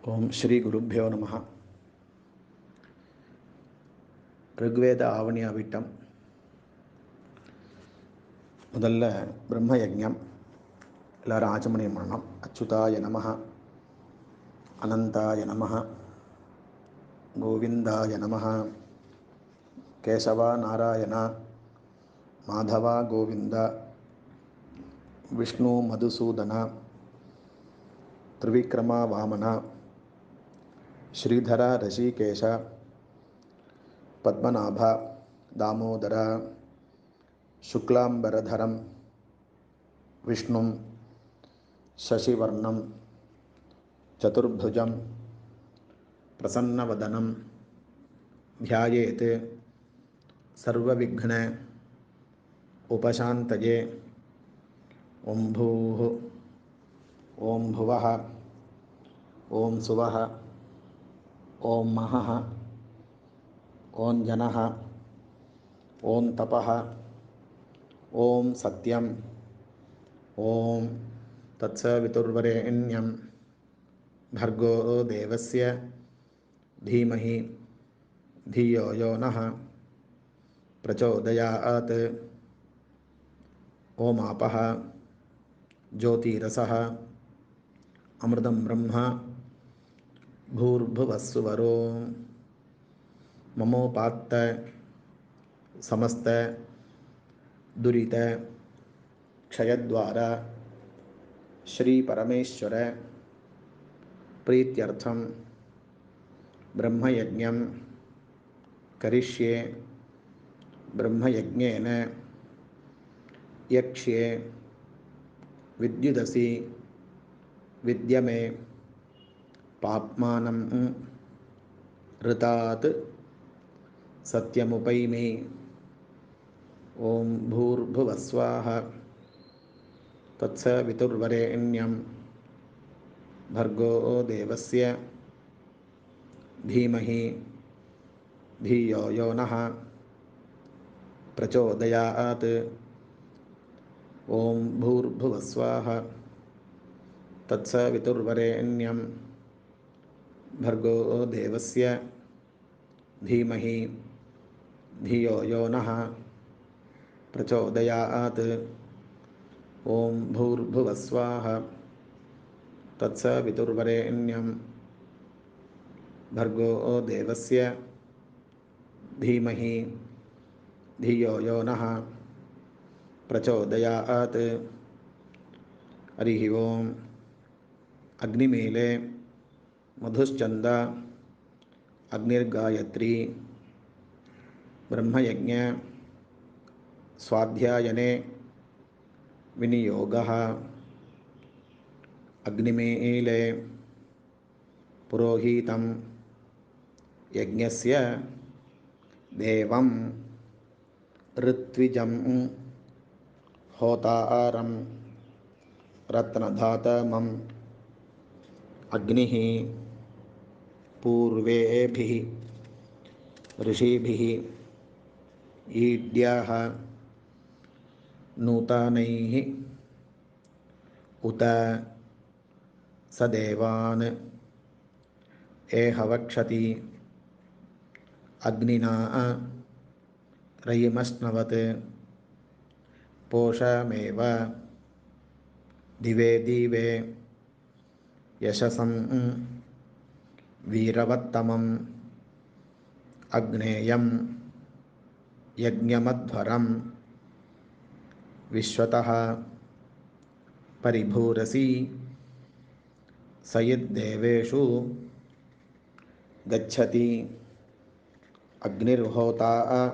ஓம் ஸ்ரீ குருப்பியோ நமः. ரிக்வேத ஆவணி அவிட்டம். முதல்ல பிரம்ம யஜ்ஞம் எல்லாரும் ஆச்சமணியம் பண்ணணும். அச்சுதாய நமः, அனந்தாய நமः, கோவிந்தாய நமः, கேசவா நாராயண, மாதவா கோவிந்த, விஷ்ணு மதுசூதன, திரிவிக்ரமா வாமன, ஸ்ரீதர ரிஷிகேஷ, பத்மநாப, தாமோதர, शुक्लांबरधरं विष्णुं शशिवर्णं चतुर्भुजं प्रसन्नवदनं ध्यायेत् सर्वविघ्न उपशान्तये. ओं भूः ओं भुवः ओं सुवः ओं महः ओं जनः ओं तपः ओं सत्यं ओं तत्सवितुर्वरेण्यं भर्गो देवस्य धीमहि धियो यो नः प्रचोदयात्. ओमापः ज्योतिरसः अमृतं ब्रह्म भूर्भुवस्सुवरो ममोपात्त समस्त दुरित क्षयद्वारा श्री परमेश्वर प्रीत्यर्थं ब्रह्मयज्ञं करिष्ये. ब्रह्मयज्ञेन यक्ष्ये विद्युदसि विद्यमे पाप्मानं ऋतात् सत्यमुपैमि. ओं भूर्भुवस्वाः तत्सवितुर्वरेण्यं भर्गो देवस्य धीमहि धियो यो नः प्रचोदयात्. ओं भूर्भुवस्वाः तत्सवितुर्वरेण्यं भर्गो देवस्य धीमहि धियो यो नः प्रचोदयात्. ओं भूर्भुवस्वाः तत्सवितुर्वरेण्यं भर्गो देवस्य धीमहि धियो यो नः प्रचोदयात्. हरिः ओं. अग्निमीले मधुश्चंद अग्निर्गायत्री. ब्रह्मयज्ञ स्वाध्यायने विनियोगः. अग्निमीले पुरोहितं यज्ञस्य देवं ऋत्विजं होतारं रत्नधातमम्. अग्निः पूर्वेभिः ऋषिभिः ईड्याः नूतनैः उत सदेवान् एहवक्षति. अग्निना रयिमश्नवत् पोषमेव दिवे दिवे यशसं वीरवत्तमम्. अग्नेयं यज्ञमध्वरं विश्वतः परिभूरसि. सयद्देवेषु गच्छति. अग्निर्होता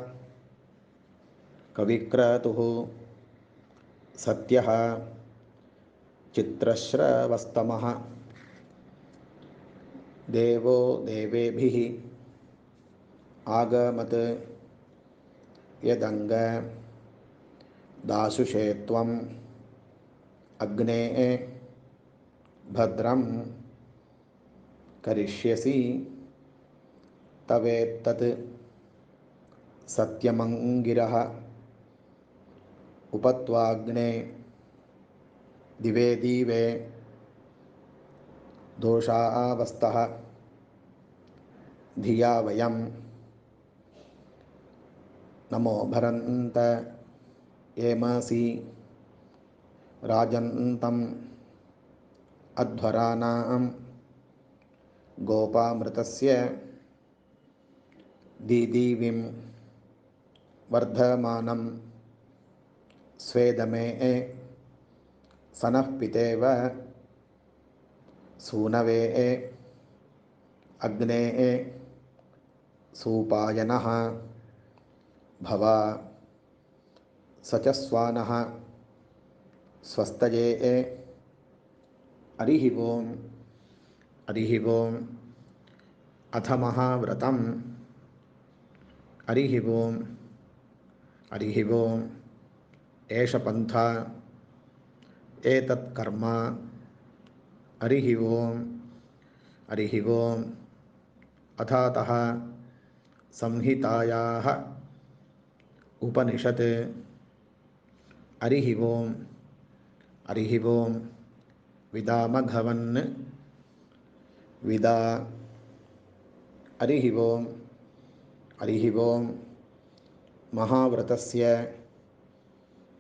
कविक्रतुः सत्यः चित्रश्रवस्तमः. देवो देवेभिः आगमत् यदंग दाशुषे त्वम्. अग्ने भद्रं करिष्यसि तवेत्तत् सत्यमंगिरः. उपत्वाग्ने दिवे दिवे दोषावस्तः धिया वयं नमो भरन्त येमसि राजन्तम् अध्वराणां गोपामृतस्य दीदीविं वर्धमानं स्वेदमे सनः पितेव सूनवे अग्ने सूपायनः भव सचस्वानः स्वस्तये हरिः ओम् हरिः ओम् अथ महाव्रतम् हरिः ओम् हरिः ओम् एष पन्था एतत् कर्म हरिः ओम् हरिः ओम् अथातः संहितायाः उपनिषत् हरिः ओम् हरिः ओम् विदामघवन् विदा हरिः ओम् हरिः ओम् महाव्रतस्य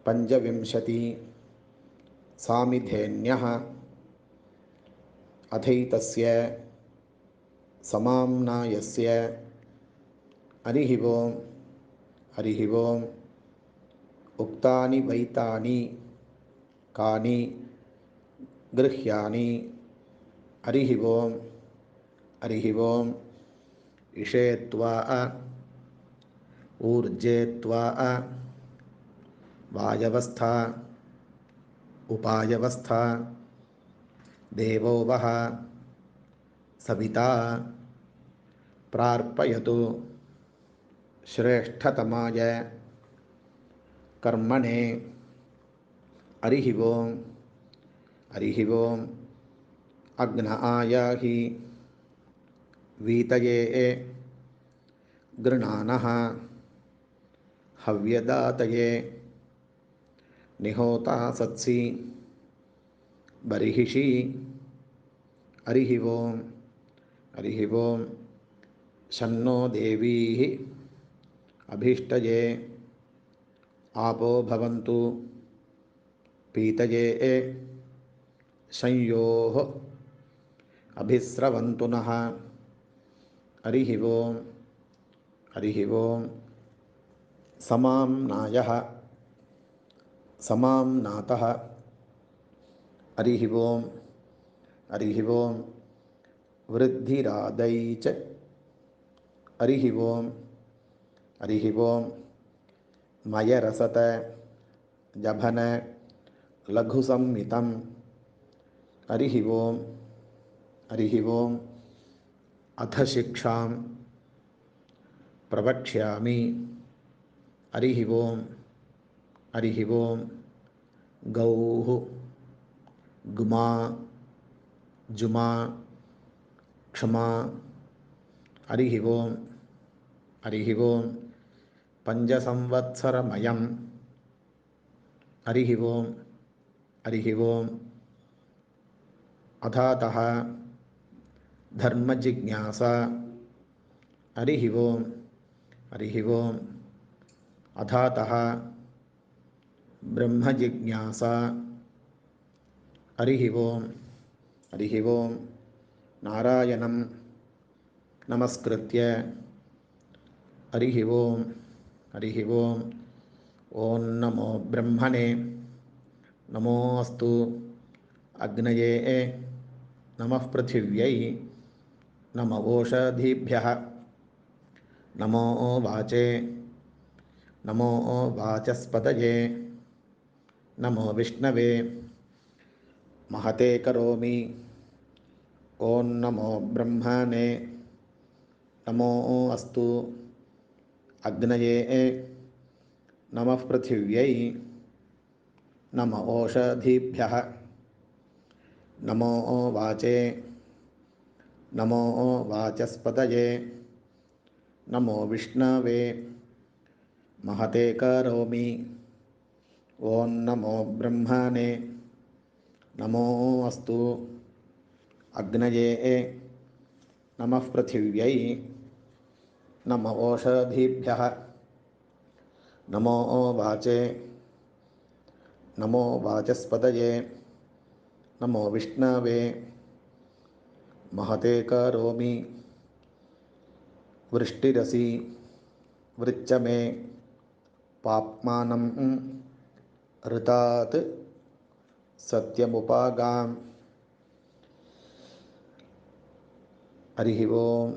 पञ्चविंशति सामिधेन्यः अथैतस्य समाम्नायस्य हरिः ओम् हरिः ओम् उक्तानि वैतानि कानि गृह्यानि हरिः ओम् हरिः ओम् इषेत्वा ऊर्जेत्वा वायवस्था उपायवस्था देवो वः सविता प्रार्पयतु श्रेष्ठतमाय कर्मणे हरिः ओम् हरिः ओम् अग्न आयाहि वीतये गृणानः हव्यदातये निहोता सत्सि बर्हिषि हरिः ओम् हरिः ओम् शन्नो देवीः अभीष्टये आपो भवन्तु पीतये संयोः अभिस्रवन्तु नः हरिः ओम् हरिः ओम् समाम्नायः समाम्नातः हरिः ओम् हरिः ओम् वृद्धिरादै च हरिः ओम् हरिः ओम् मयरसत जभन लघुसंहितं हरिः ओम् हरिः ओम् अथ शिक्षां प्रवक्ष्यामि हरिः ओम् हरिः ओम् गौः गुमा जुमा क्षमा हरिः ओम् हरिः ओम् पञ्चसंवत्सरमयं हरिः ओम् हरिः ओम् अथातः धर्मजिज्ञासा हरिः ओम् हरिः ओम् अथातः ब्रह्मजिज्ञासा हरिः ओम् हरिः ओम् नारायणं नमस्कृत्य हरिः ओम् हरिः ओम् ॐ नमो ब्रह्मणे नमोऽस्तु अग्नये नमः पृथिव्यै नमो ओषधीभ्यः नमो वाचे नमो वाचस्पतये नमो विष्णवे महते करोमि ॐ नमो ब्रह्मणे नमो अस्तु अग्नये नमः पृथिव्यै नमो ओषधीभ्यः नमो वाचे नमो वाचस्पतये नमो विष्णवे महते करोमि ॐ नमो ब्रह्मणे नमो अस्तु अग्नये नमः पृथिव्यै नमो ओषधीभ्यः नमो वाचे नमो वाचस्पतये नमो विष्णवे महते करोमि वृष्टिरसि वृच्चमे पाप्मानं ऋतात् सत्यमुपागाम् हरिः ओम.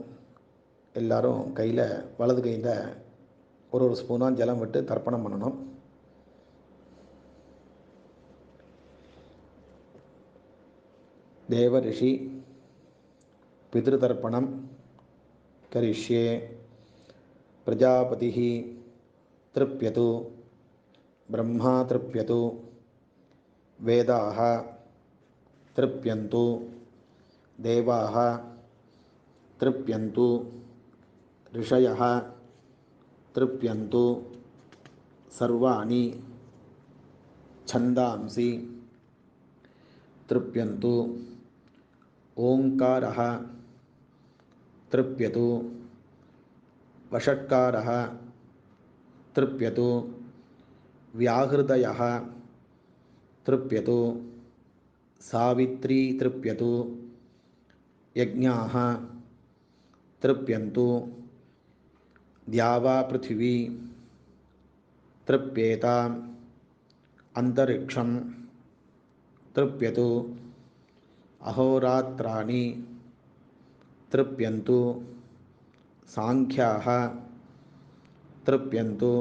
எல்லாரும் கையில் வலது கையில் ஒரு ஸ்பூனாக ஜலம் விட்டு தர்ப்பணம் பண்ணணும். தேவ ரிஷி பித்ருதர்ப்பணம் கரிஷ்யே. பிரஜாபதி திருப்யது பிரம்மா திருப்யது வேதாः திருப்யந்து தேவாः திருப்யந்து ऋषयः திருப்யந்து சர்வாணி छन्दांसि திருப்யந்து ஓங்காரः திருப்யது வஷட்காரः திருப்யது व्याहृतयः திருப்யது सावित्री திருப்யது यज्ञाः திருப்யந்து द्यावा पृथिवी तृप्येताम् अंतरिक्षं तृप्यतु अहोरात्राणि तृप्यन्तु सांख्याः तृप्यन्तु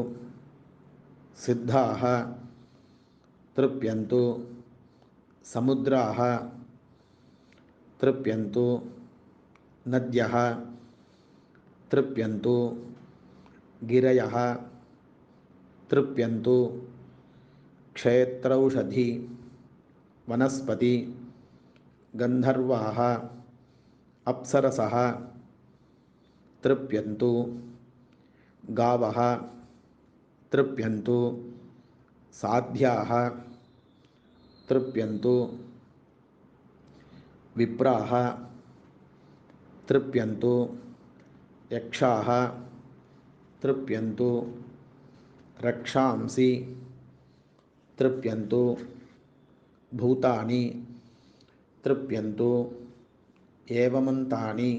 सिद्धाः तृप्यन्तु समुद्राः तृप्यन्तु नद्यः तृप्यन्तु गिरयः तृप्यन्तु क्षेत्रौषधि वनस्पति गंधर्वाः अप्सरसः तृप्यन्तु गावः तृप्यन्तु साध्याः तृप्यन्तु विप्राः तृप्यन्तु यक्षाः तृप्यन्तु रक्षांसि तृप्यन्तु भूतानि तृप्यन्तु एवमन्तानि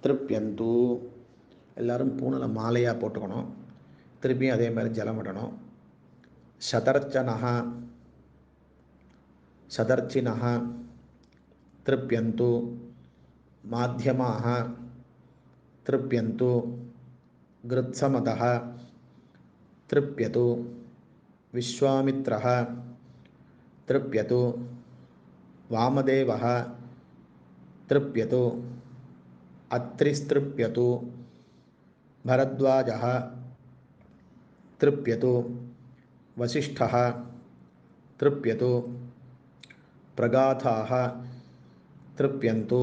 तृप्यन्तु. எல்லாரும் பூணில் மாலையாக போட்டுக்கணும். திருப்பியும் அதே மாதிரி ஜலம் விடணும். சதர்ச்சனः சதர்ச்சினः तृप्यन्तु माध्यमाः तृप्यन्तु गृत्समतः तृप्यतु विश्वामित्रः तृप्यतु वामदेवः तृप्यतु अत्रिस्तृप्यतु भरद्वाजः तृप्यतु वसिष्ठः तृप्यतु प्रगाथाः तृप्यन्तु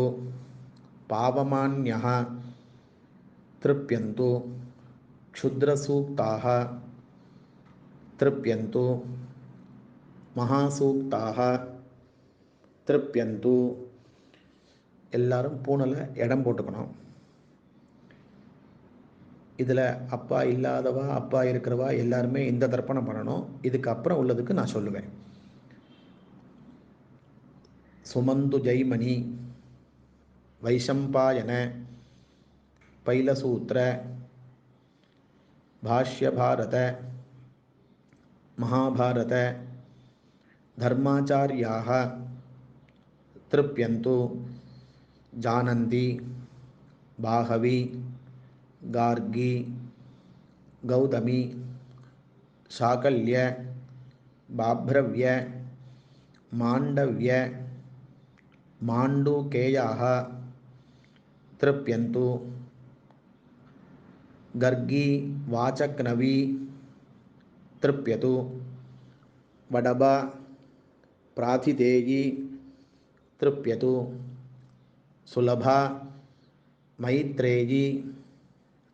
पावमान्यः तृप्यन्तु क्षुद्रसूक्ताः तृप्यन्तु महासूक्ताः तृप्यन्तु. எல்லாரும் பூணில் இடம் போட்டுக்கணும். இதில் அப்பா இல்லாதவா அப்பா இருக்கிறவா எல்லாருமே இந்த தர்ப்பணம் பண்ணணும். இதுக்கு அப்புறம் உள்ளதுக்கு நான் சொல்லுவேன். சுமந்து ஜெய்மணி வைஷம்பாயன பைலசூத்திர भाष्यभारत महाभारत धर्माचार्याः तृप्यन्तु जानन्ति बाहवी गार्गी गौतमी शाकल्य बाभ्रव्य मांडव्य मांडूकेयाः तृप्यन्तु गर्गी वाचक्नवी तृप्यतु वडबा प्राथितेयी तृप्यतु सुलभा मैत्रेयी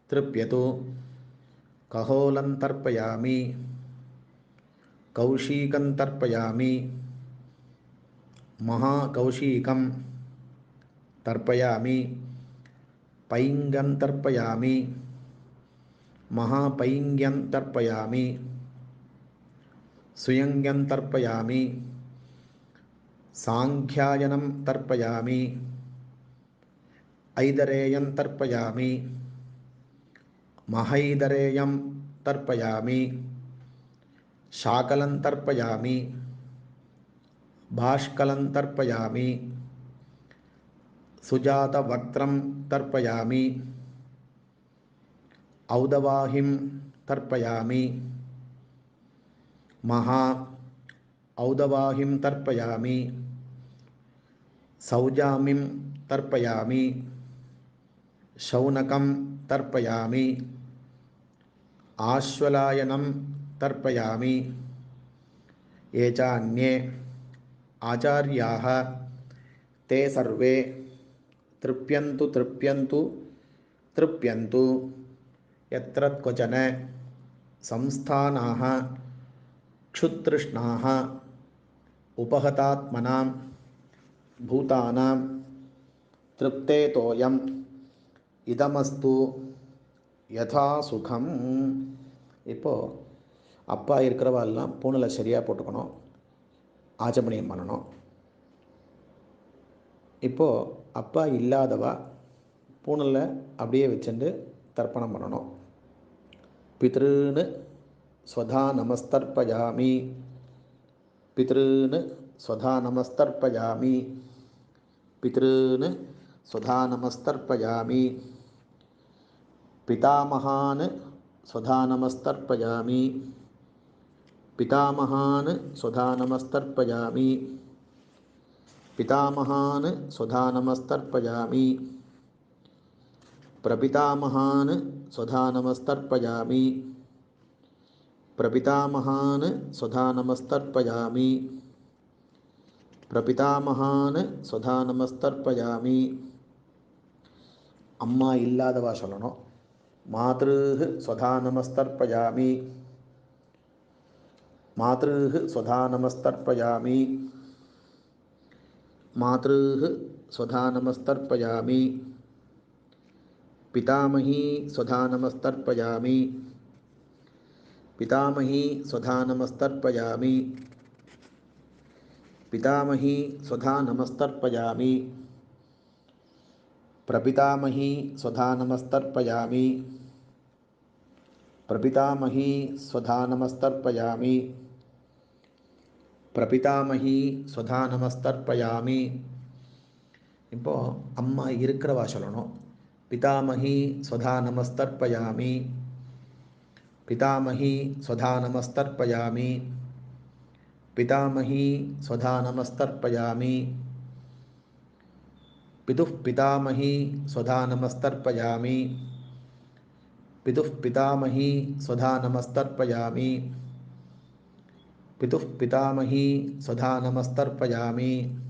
तृप्यतु कहोलं तर्पयामि कौशिकं तर्पयामि महाकौशिकं तर्पयामि, पैङ्गं तर्पयामि, महापैङ्ग्यं तर्पयामि, सुयङ्ग्यं तर्पयामि, साङ्ख्यायनं तर्पयामि, ऐदरेयं तर्पयामि, महैदरेयं तर्पयामि, शाकलं तर्पयामि, भाष्कलं तर्पयामि, सुजातवक्त्रं तर्पयामि, औदवाहिं तर्पयामि, महा औदवाहिं तर्पयामि, सौजामिं तर्पयामि, शौनकं तर्पयामि, आश्वलायनं तर्पयामि। ये चान्ये आचार्याः ते सर्वे तृप्यन्तु तृप्यन्तु तृप्यन्तु। यत्र क्वचन संस्थानाः क्षुतृष्णाः उपहतात्मनां भूतानां तृप्ते तोयम् இதமஸ்து யதா சுகம். இப்போது அப்பா இருக்கிறவாள்லாம் பூணில் சரியாக போட்டுக்கணும், ஆச்சமணியம் பண்ணணும். இப்போது அப்பா இல்லாதவா பூணில் அப்படியே வச்சுட்டு தர்ப்பணம் பண்ணணும். பித்ருன்னு ஸ்வதா நமஸ்தர்ப்பயாமி, பித்ருன்னு ஸ்வதா நமஸ்தர்ப்பயாமி, பித்ருன்னு ஸ்வதா நமஸ்தர்ப்பயாமி, पितामहान् स्वधा नमस्तर्पयामि, पितामहान् स्वधा नमस्तर्पयामि, पितामहान् स्वधा नमस्तर्पयामि, प्रपितामहान् स्वधा नमस्तर्पयामि, प्रपितामहान् स्वधा नमस्तर्पयामि, प्रपितामहान् स्वधा नमस्तर्पयामि. अम्मा इल्लादवा सोल्लணும். मातृः स्वधा नमस्तर्पयामि, मातृः स्वधा नमस्तर्पयामि, मातृः स्वधा नमस्तर्पयामि, पितामही स्वधा नमस्तर्पयामि, पितामही स्वधा नमस्तर्पयामि, पितामही स्वधा नमस्तर्पयामि, प्रपितामही स्वधा नमस्तर्पयामि, प्रपितामही स्वधा नमस्तर्पयामि, प्रपितामही स्वधा नमस्तर्पयामि. இப்போது அம்மா இருக்கிறவா சொல்லணும். பிதாமகி स्वधा नमस्तर्पयामि, पितामही स्वधा नमस्तर्पयामि, पितामही स्वधा नमस्तर्पयामि, पितुः पितामही स्वधा नमस्तर्पयामि, पितुः पितामही स्वधा नमस्तर्पयामि, पितुः पितामही स्वधा नमस्तर्पयामि,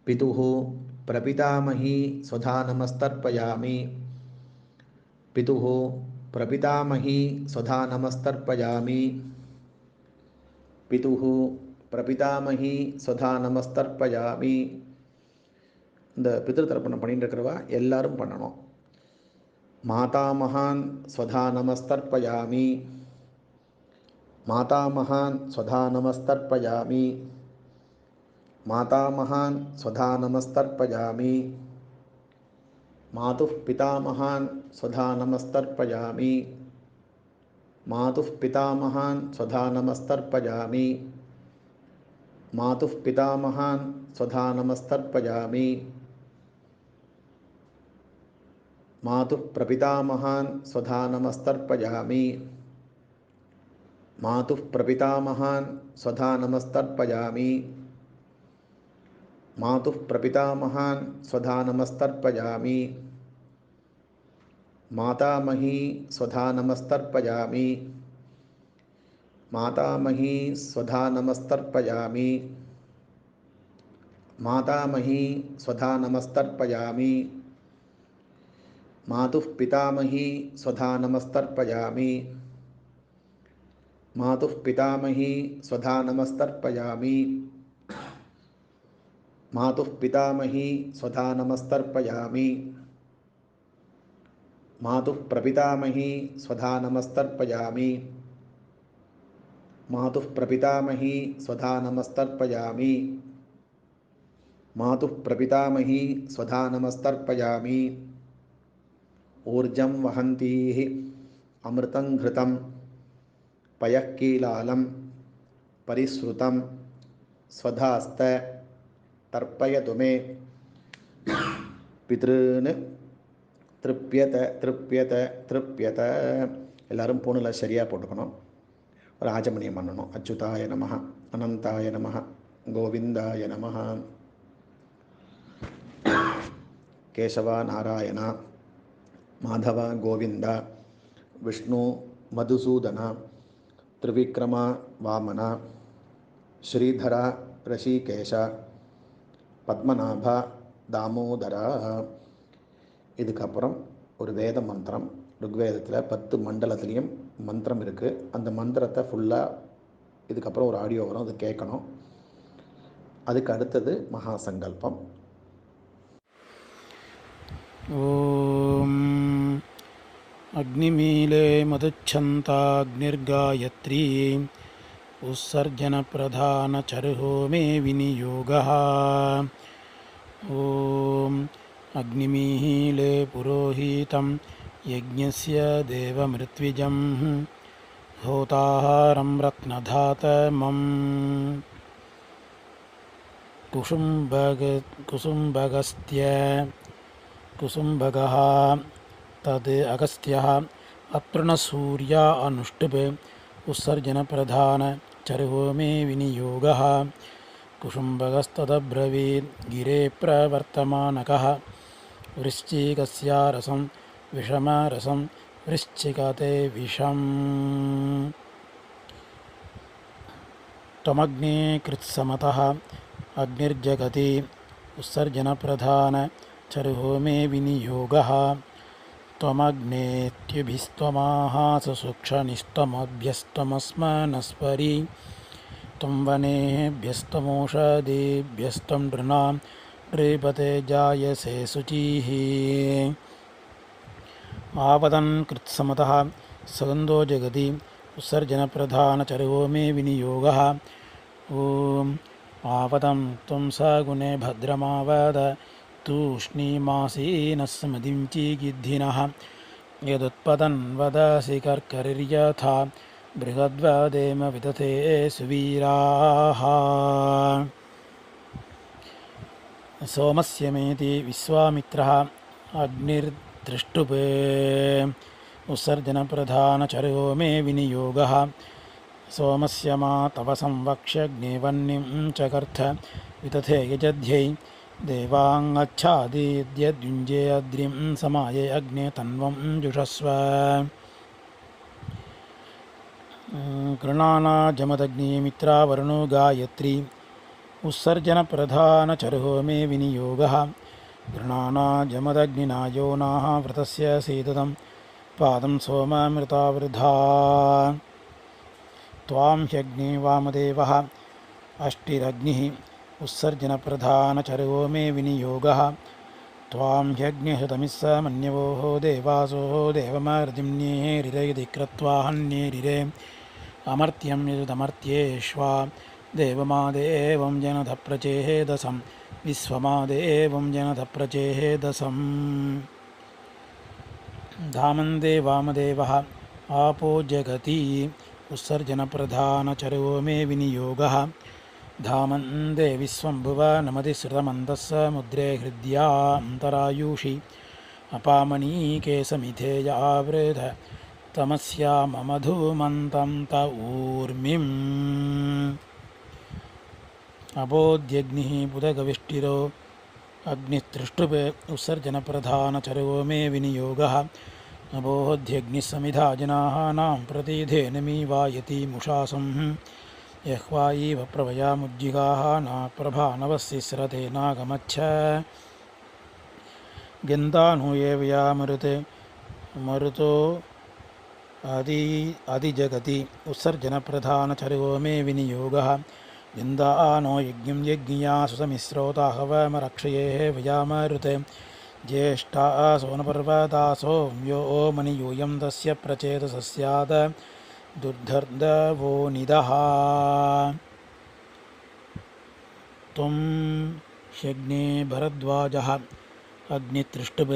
पितुः प्रपितामही स्वधा नमस्तर्पयामि, पितुः प्रपितामही स्वधा नमस्तर्पयामि, पितुः प्रपितामही स्वधा नमस्तर्पयामि. இந்த பித்ரு தர்ப்பணம் பண்ணிட்டு இருக்கிறவா எல்லாரும் பண்ணணும். मातामहान् स्वधा नमस्तर्पयामि, मातामहान् स्वधा नमस्तर्पयामि, मातामहान् स्वधा नमस्तर्पयामि, मातुः पितामहान् स्वधा नमस्तर्पयामि, मातुः पितामहान् स्वधा नमस्तर्पयामि, मातुः पितामहान् स्वधा नमस्तर्पयामि, मातुः प्रपितामहान् स्वधा नमस्तर्पयामि, मातुः प्रपितामहान् स्वधा नमस्तर्पयामि, मातुः प्रपितामहान् स्वधा नमस्तर्पयामि, मातामही स्वधा नमस्तर्पयामि, मातामही स्वधा नमस्तर्पयामि, मातामही स्वधा नमस्तर्पयामि, मातुः पितामही स्वधा नमस्तर्पयामि, मातुः पितामही स्वधा नमस्तर्पयामि, मातुः पितामही स्वधा नमस्तर्पयामि। मातुः प्रपितामही स्वधा नमस्तर्पयामि। मातुः प्रपितामही स्वधा नमस्तर्पयामि। मातुः प्रपितामही स्वधा नमस्तर्पयामि। ऊर्जं वहन्तीः अमृतं घृतं पयःकीलालं परिश्रुतं स्वधास्त तर्पयतु मे। पितॄन् तृप्यत तृप्यत तृप्यत. எல்லாரும் பூணில் சரியாக போட்டுக்கணும். ஒரு ஆஜமணியம் பண்ணணும். அச்சுதாய நமஹ, அனந்தாய நமஹ, கோவிந்தாய நமஹ. கேசவ நாராயண, மாதவ கோவிந்த, விஷ்ணு மதுசூதன, திரிவிக்ரம வாமன, ஸ்ரீதர ரிஷிகேஷ, பத்மநாப தாமோதர. இதுக்கப்புறம் ஒரு வேத மந்திரம். ருக்வேதத்தில் 10 மண்டலத்துலேயும் மந்திரம் இருக்குது. அந்த மந்திரத்தை ஃபுல்லாக இதுக்கப்புறம் ஒரு ஆடியோ வரும், அது கேட்கணும். அதுக்கு அடுத்தது மகா சங்கல்பம். ஓம் அக்னிமீலே மதுச்சந்தாக்னிர்காயத்ரி உத்சர்ஜன பிரதான சருஹோ மே விநியோகः. ஓம் அக்னிமீலே புரோஹிதம் யஜ்ஞஸ்ய தேவமிருத்விஜம் ஹோதாஹாரம் ரத்னதாதமம் कुसुम्बगः तद् अगस्त्यः अप्रणसूर्या अनुष्टुप् उत्सर्जनप्रधान चरुहो मे विनियोगः. कुसुम्बगस्तदब्रवीत् गिरे प्रवर्तमानकः वृश्चिकस्य रसं विषमरसं वृश्चिकते विषम्. त्वमग्ने कृत्समतः अग्निर्जगति उत्सर्जनप्रधान चरुहो मे विनियोगः. त्वमग्नेत्यभिस्त्वमाहाससूक्षनिस्त्वमभ्यस्त्वमस्मनस्परि त्वं वनेभ्यस्त्वमौषधेभ्यस्त्वं नृणां नृपते जायसे शुचिः. आवदन् कृत्समतः सुगन्धो जगति उत्सर्जनप्रधान चरुहो मे विनियोगः. ॐ आवदं त्वं सगुणे भद्रमावद तूष्णीमासीनः समधिं चीगिद्धिनः यदुत्पदन् वदसि कर्करिर्यथा बृहद्वदेम विदथे सुवीराः. सोमस्य मेति विश्वामित्रः अग्निर्दृष्टुप् उत्सर्जनप्रधानचरुहो मे विनियोगः. सोमस्य मा तव संवक्ष्यग्निवह्निं चकर्थ विदथे यजध्यै देवाङ्गच्छादिद्यद्युञ्जेऽद्रिं समाये अग्ने तन्वं जुषस्व. कृणाना जमदग्निमित्रावरुणो गायत्री उत्सर्जनप्रधानचरुहो मे विनियोगः. गृणाना जमदग्निना योनाः व्रतस्य सीदतं पादं सोमामृतावृधा. त्वां ह्यग्ने वामदेवः अष्टिरग्निः उत्सर्जनप्रधानचरुहो मे विनियोगः. त्वां ह्यग्निहृतमिस्स मन्यवोः देवासो देवमर्दिम्न्येरिरे क्रत्वा हन्येरिरे अमर्त्यं यदमर्त्येष्वा देवमादेवं जनधप्रचेदसं विश्वमादेवं जनधप्रचेदसम्. धामन्दे वामदेवः आपो जगति उत्सर्जनप्रधानचरुहो मे विनियोगः. धामन्दे विश्वम्भुव नमतिश्रुतमन्तः समुद्रे हृद्यान्तरायुषि अपामनीके समिधेय आवृध तमस्यामधुमन्तं त ऊर्मिम्. अबोध्यग्निः बुधगविष्टिरो अग्निस्तृष्टुप् उत्सर्जनप्रधानचरुहो मे विनियोगः. अबोध्यग्निः समिधा जनानां प्रतिधेनुमी वायति मुषासं यह्वायीव प्रभयामुज्जिगाः नाप्रभा नवसिस्रते नागमच्छ. गन्धानुयेवया मरुतो अधिजगति उत्सर्जनप्रधानचरुहो मे विनियोगः. विन्दानो यज्ञं यज्ञिया सुसमिश्रोताहवमरक्षयेः विजामरुते ज्येष्ठासो न पर्वतासो यो मनियूयं तस्य प्रचेतसः स्यात् दुर्धर्दवो निदः त्वं ह्यग्ने भरद्वाजः अग्नितृष्टुप्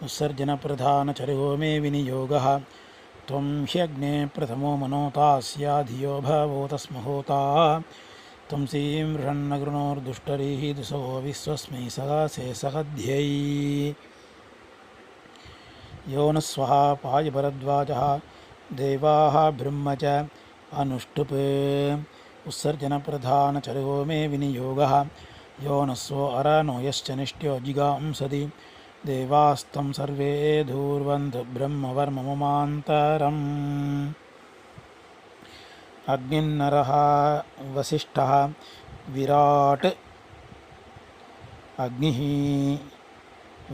उत्सर्जनप्रधानचर्यो मे विनियोगः त्वं ह्यग्ने प्रथमो मनोतास्य धियो भवोतस्महोता त्वं सीं वृषन्नगृणोर्दुष्टरीः दुसो विश्वस्मै सगधै यो न स्वः पायभरद्वाजः देवाः ब्रह्म च अनुष्टुप् उत्सर्जनप्रधानचर्यो मे विनियोगः यो न स्वो अरनो यश्च निष्ट्यो जिगांसति देवास्तं सर्वे धूर्वन्तु ब्रह्मवर्मममान्तरम् अग्निर्नरः वसिष्ठः विराट् अग्निः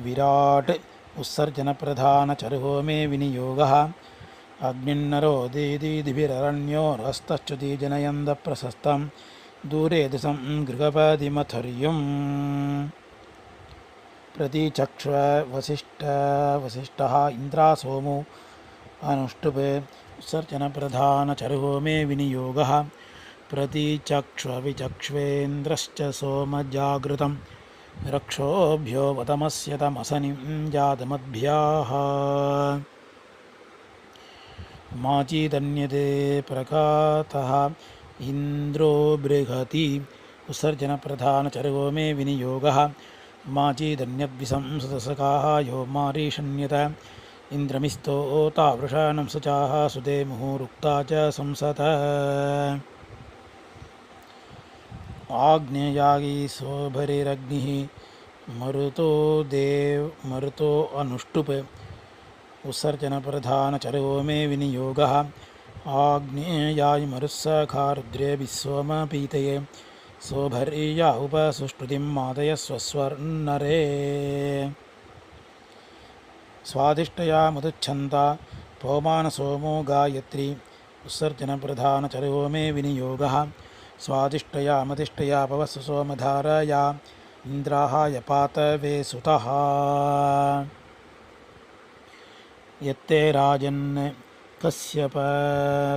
विराट् उत्सर्जनप्रधानचर्यो मे विनियोगः अग्निर्नरो दीदीदिभिररण्योरस्तच्युति जनयन्दप्रशस्तं दूरे दिशं गृहपतिमथर्युम् प्रतीचक्ष्व वसिष्ठः इन्द्रासोमो अनुष्टुप् उत्सर्जनप्रधानचर्यो मे विनियोगः प्रतीचक्ष्व विचक्ष्वेन्द्रश्च सोमजागृतं रक्षोभ्यो वतमस्य तमसनिं जातमद्भ्याः माचीदन्यते प्रकातः इन्द्रो बृहति उत्सर्जनप्रधानचर्यो मे विनियोगः माचीदन्यद्विसंसदसकाः यो मारीषण्यत इन्द्रमिस्तोता वृषाणं सचाः सुते मुहुरुक्ता च संसत आग्नेयागी सोभरिरग्निः मरुतो अनुष्टुप् उत्सर्जनप्रधानचर्यो मे विनियोगः आग्नेयाय मरुत्सखा रुद्रेभिः सोमपीतये सोभर्या उपसुष्टुतिं मादयस्वस्वर्णरे स्वादिष्टया मुदुच्छन्ता पौमानसोमो गायत्री उत्सर्जनप्रधानचर्यो मे विनियोगः स्वादिष्टया मदिष्टया पवस्सु सोमधारया इन्द्राः यपातवे सुतः यत्ते राजन्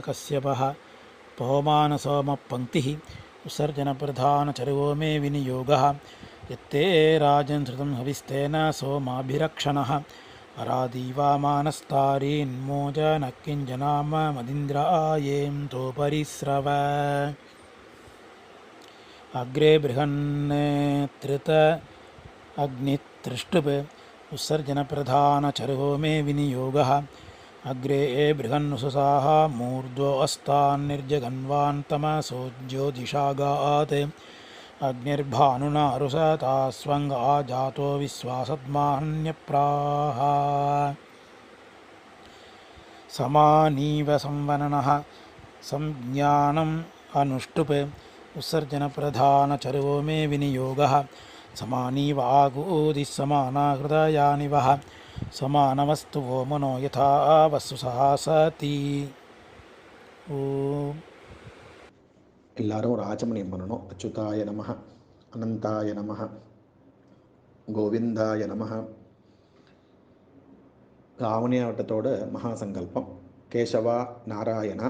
कश्यपः पौमानसोमपङ्क्तिः उत्सर्जनप्रधानचर्यो मे विनियोगः यत्ते राजन् श्रुतं हविस्तेन सोमाभिरक्षणः अरादीवामानस्तारीन्मोजनः किञ्जनाम मदिन्द्रायें तोपरिस्रव अग्रे बृहन्नृत अग्नितृष्टुप् उत्सर्जनप्रधानचर्यो मे विनियोगः अग्रे बृहन्नुषसाः मूर्ध्वो अस्तान्निर्जगन्वान् तमसो ज्योतिषागात् अग्निर्भानुना रुषता स्वङ्गा जातो विश्वासद्मान्यप्राः समानीव संवननः संज्ञानम् अनुष्टुप् उत्सर्जनप्रधानचर्यो मे विनियोगः समानीव आगूदिः समाना हृदयानिवः समानमस्तु वो मनो यथा वस्तु सहासति எல்லாரும் ராஜமணியம் பண்ணணும். அச்சுதாய நமः, அனந்தாய நமः, கோவிந்தாய நமः. ராவணியாவட்டத்தோட மகாசங்கல்பம். கேசவா நாராயண,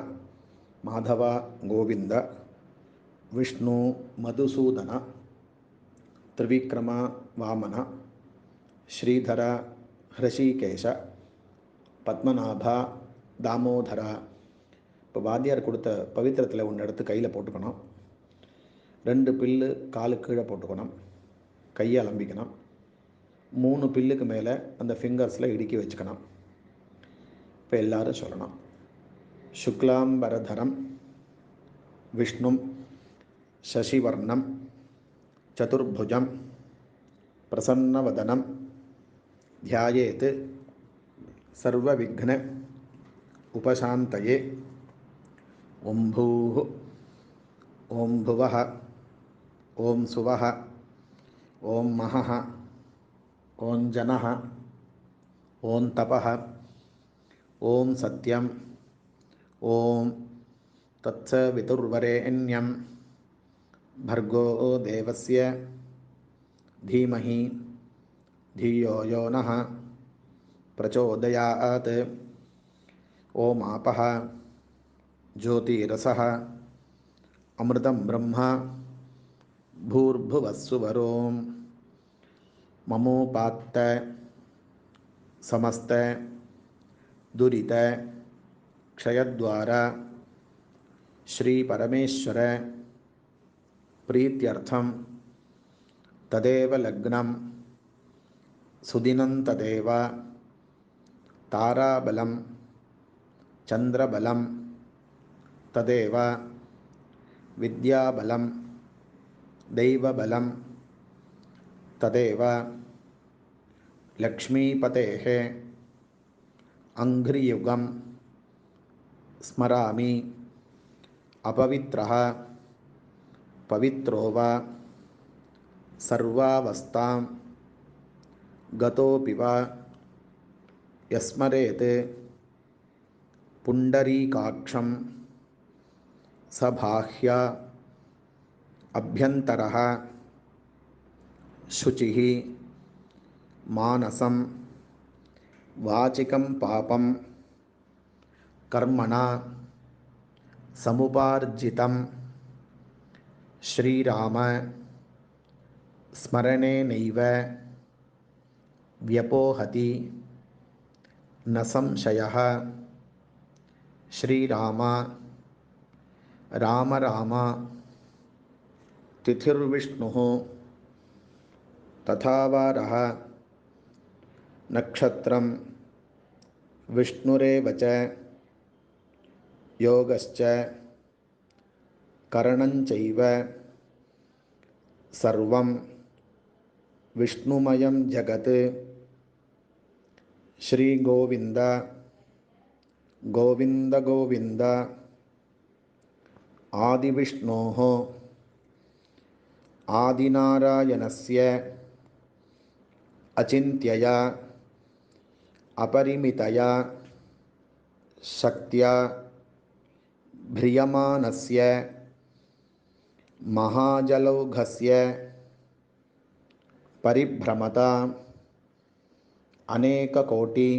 மாதவா கோவிந்த, விஷ்ணு மதுசூதன, திரிவிக்ரம வாமன, ஸ்ரீதர ஹிருஷிகேஷ, பத்மநாபா தாமோதரா. இப்போ வாத்தியார் கொடுத்த பவித்திரத்தில் ஒன்று எடுத்து கையில் போட்டுக்கணும். 2 பில்லு காலு கீழே போட்டுக்கணும். கையை அலம்பிக்கணும். 3 பில்லுக்கு மேலே அந்த ஃபிங்கர்ஸில் இடுக்கி வச்சுக்கணும். இப்போ எல்லாரும் சொல்லணும். சுக்லாம்பரதரம் விஷ்ணும் சசிவர்ணம் சதுர்புஜம் பிரசன்னவதனம் ध्यायेत् सर्वविघ्न उपशान्तये. ओं भूः ओं भुवः ओं सुवः ओं महः ओं जनः ओं तपः ओं सत्यं ओं तत्सवितुर्वरेण्यं भर्गो देवस्य धीमहि धियो यो नः प्रचोदयात्। ओमापः ज्योतिरसः अमृतं ब्रह्म भूर्भुवस्सुवरों ममोपात्त समस्त दुरित क्षयद्वारा श्री परमेश्वर प्रीत्यर्थं तदेव लग्नं सुदिनं तदेव ताराबलं चंद्रबलं तदेव विद्याबलं दैवबलं तदेव लक्ष्मीपतेः अंघ्रियुगं स्मरामि। अपवित्रः पवित्रो वा सर्वावस्थां गतोऽपि वा यस्मरेत् पुण्डरीकाक्षं स बाह्य अभ्यन्तरः शुचिः मानसं वाचिकं पापं कर्मणा समुपार्जितं श्रीराम स्मरणेनैव व्यपोहति न संशयः। श्रीराम राम राम तिथिर्विष्णुः तथा वारः नक्षत्रं विष्णुरेव च योगश्च करणञ्चैव सर्वं विष्णुमयं जगत्। श्रीगोविन्द गोविन्द गोविन्द आदिविष्णोः आदिनारायणस्य अचिन्त्यया अपरिमितया शक्त्या ह्रियमाणस्य महाजलौघस्य परिभ्रमता अनेककोटि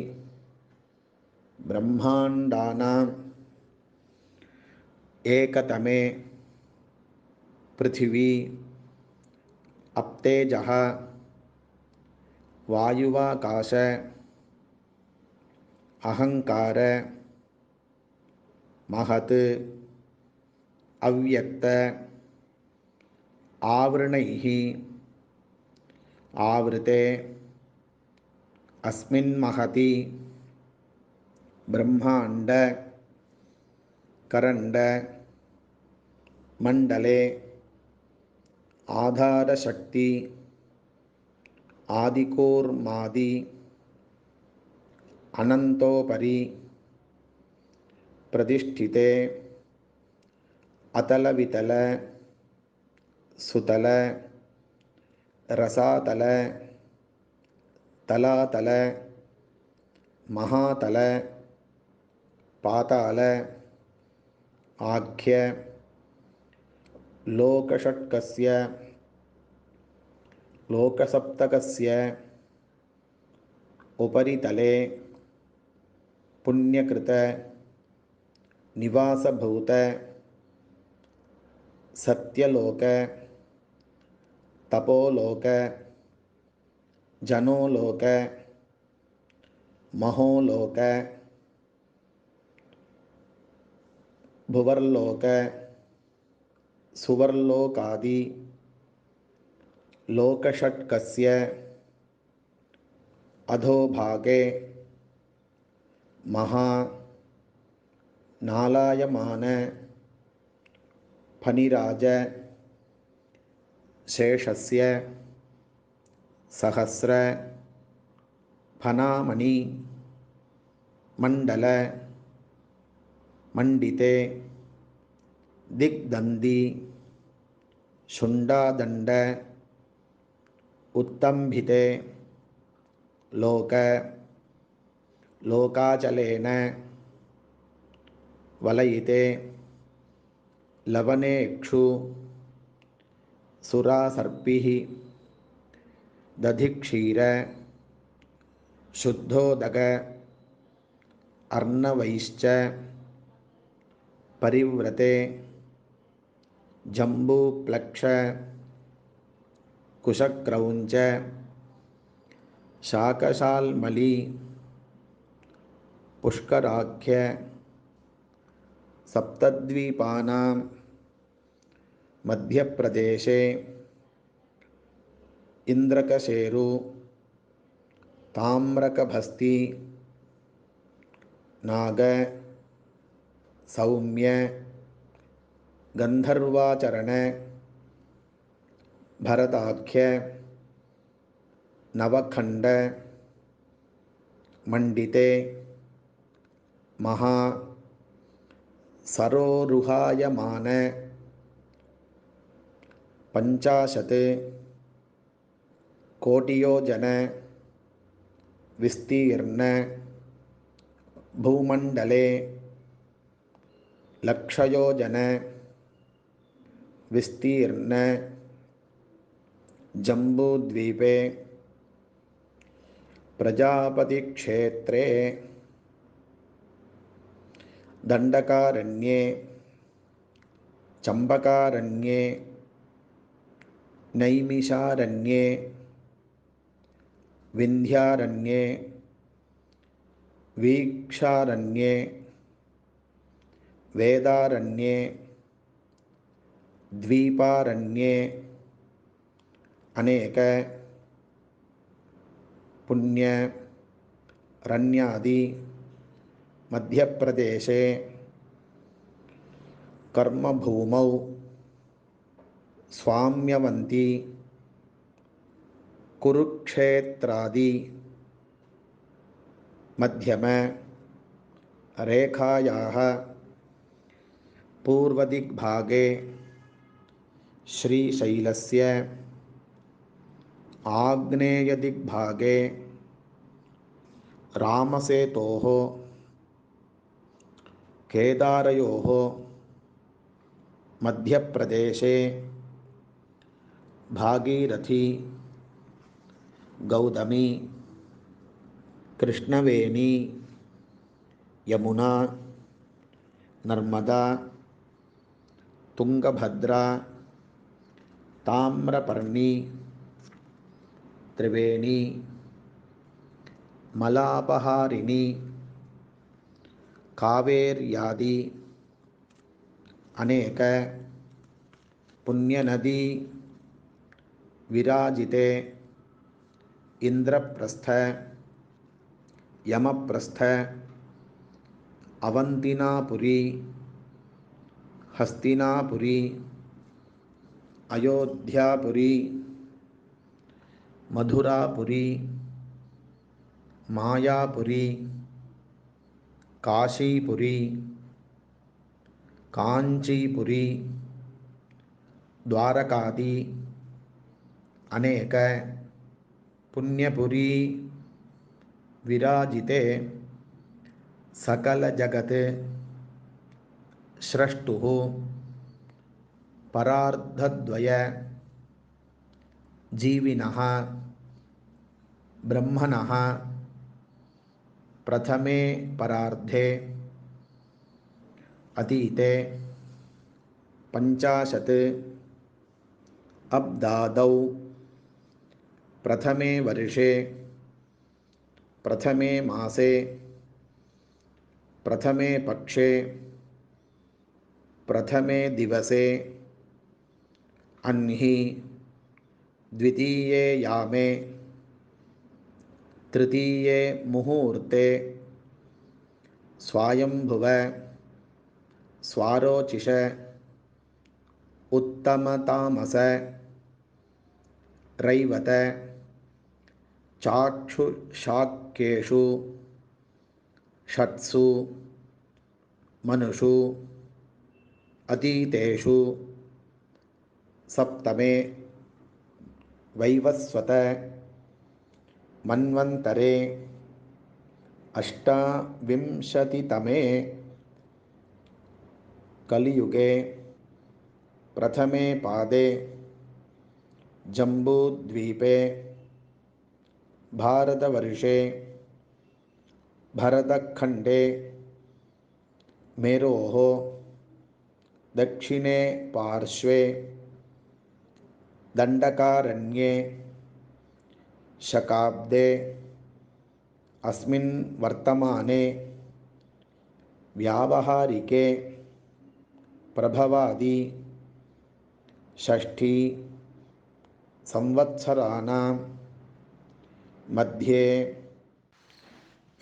ब्रह्माण्डानां एकतमे पृथिवी अप्तेजः वायुवाकाश अहंकार महत् अव्यक्त आवरणैः आवृते अस्मिन् महति ब्रह्मांड करंड मंडले आधार शक्ति आदिकूर्मादि अनंतोपरि प्रतिष्ठिते अतल वितल सुतल रसातल तलातल महातल पाताल आख्य लोकषट्कस्य लोकसप्तकस्य उपरितले पुण्यकृत निवासभूत सत्यलोक तपोलोक जनोलोक महोलोक भुवर्लोक सुवर्लोकादि लोकषट्कस्य अधोभागे महा नालायमान फणिराज शेषस्य सहस्र फनामणि मंडल मंडिते दिग्दंदी शुंडादंड उत्तंभिते लोक लोकाचलेन वलयिते लवनेक्षु सुरासर्पिः दधिक्षीर शुद्धोदक अर्णवैश्च परिव्रते जम्बूप्लक्ष कुशक्रौञ्च शाकशाल्मली पुष्कराख्य सप्तद्वीपानां मध्यप्रदेशे इन्द्रकशेरु ताम्रकभस्ति नाग सौम्य गंधर्वाचरण भरताख्य नवखंड मंडिते महा सरोरुहायमान पंचाशत् कोटियोजन विस्तीर्ण भूमंडले लक्षयोजन विस्तीर्ण जम्बूद्वीपे प्रजापतिक्षेत्रे दंडकारण्ये चंबकारण्ये नैमिषारण्ये विंध्यारण्ये वीक्षारण्ये वेदारण्ये द्वीपारण्ये अनेक पुण्य रण्यादि मध्यप्रदेशे कर्मभूमौ स्वाम्यवन्ती कुरुक्षेत्रादि मध्यम रेखायाः पूर्वदिग्भागे श्रीशैलस्य आग्नेयदिग्भागे रामसेतोः केदारयोः मध्यप्रदेशे भागीरथी गौतमी कृष्णवेणी यमुना नर्मदा तुंगभद्रा ताम्रपर्णी त्रिवेणी मलापहारिणी कावेर्यादि अनेक पुण्यनदी विराजिते इंद्रप्रस्थ यमप्रस्थ अवंतिनापुरी हस्तिनापुरी अयोध्यापुरी मधुरापुरी मायापुरी काशीपुरी कांचीपुरी द्वारकादि अनेक पुण्यपुरी विराजिते सकल जगत स्रष्टुः परार्धद्वय जीविनः ब्रह्मणः प्रथमे परार्धे अतीते 50 अब्दादौ प्रथमे वर्षे प्रथमे मासे प्रथमे पक्षे प्रथमे दिवसे अन्हि द्वितीये यामे तृतीये मुहूर्ते स्वायंभुव स्वारोचिष उत्तमतामस रैवत चाक्षुषाक्येषु षट्सु मनुषु अतीतेषु सप्तमे वैवस्वत मन्वन्तरे अष्टाविंशतितमे कलियुगे प्रथमे पादे जम्बूद्वीपे भारतवर्षे भरतखण्डे मेरोः दक्षिणे पार्श्वे दण्डकारण्ये शकाब्दे अस्मिन् वर्तमाने व्यावहारिके प्रभवादि षष्ठी संवत्सराणां मध्ये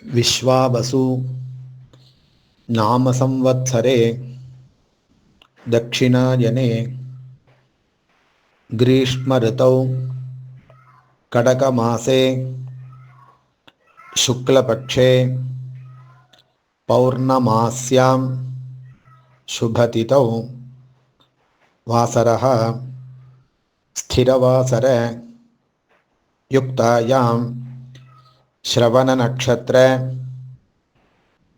विश्वावसु नाम संवत्सरे दक्षिणायने ग्रीष्म ऋतौ कड़कमासे शुक्लपक्षे पौर्णमास्यां शुभतिथौ वासरः स्थिरवासर युक्तायां श्रवणनक्षत्र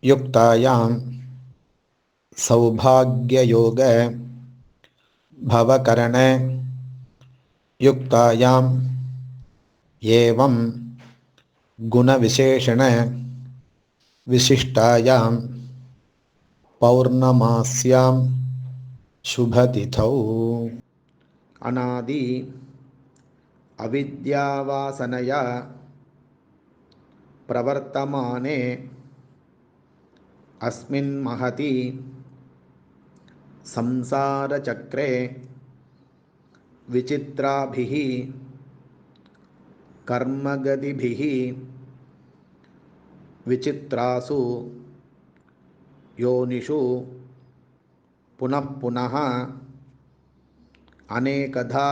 युक्तायां सौभाग्ययोग भवकरण युक्तायां एवं गुणविशेषण विशिष्टायां पौर्णमास्यां शुभतिथौ अनादि अविद्यावासनया प्रवर्तमाने अस्मिन् महति संसारचक्रे विचित्राभिः कर्मगतिभिः विचित्रासु योनिषु पुनः पुनः अनेकधा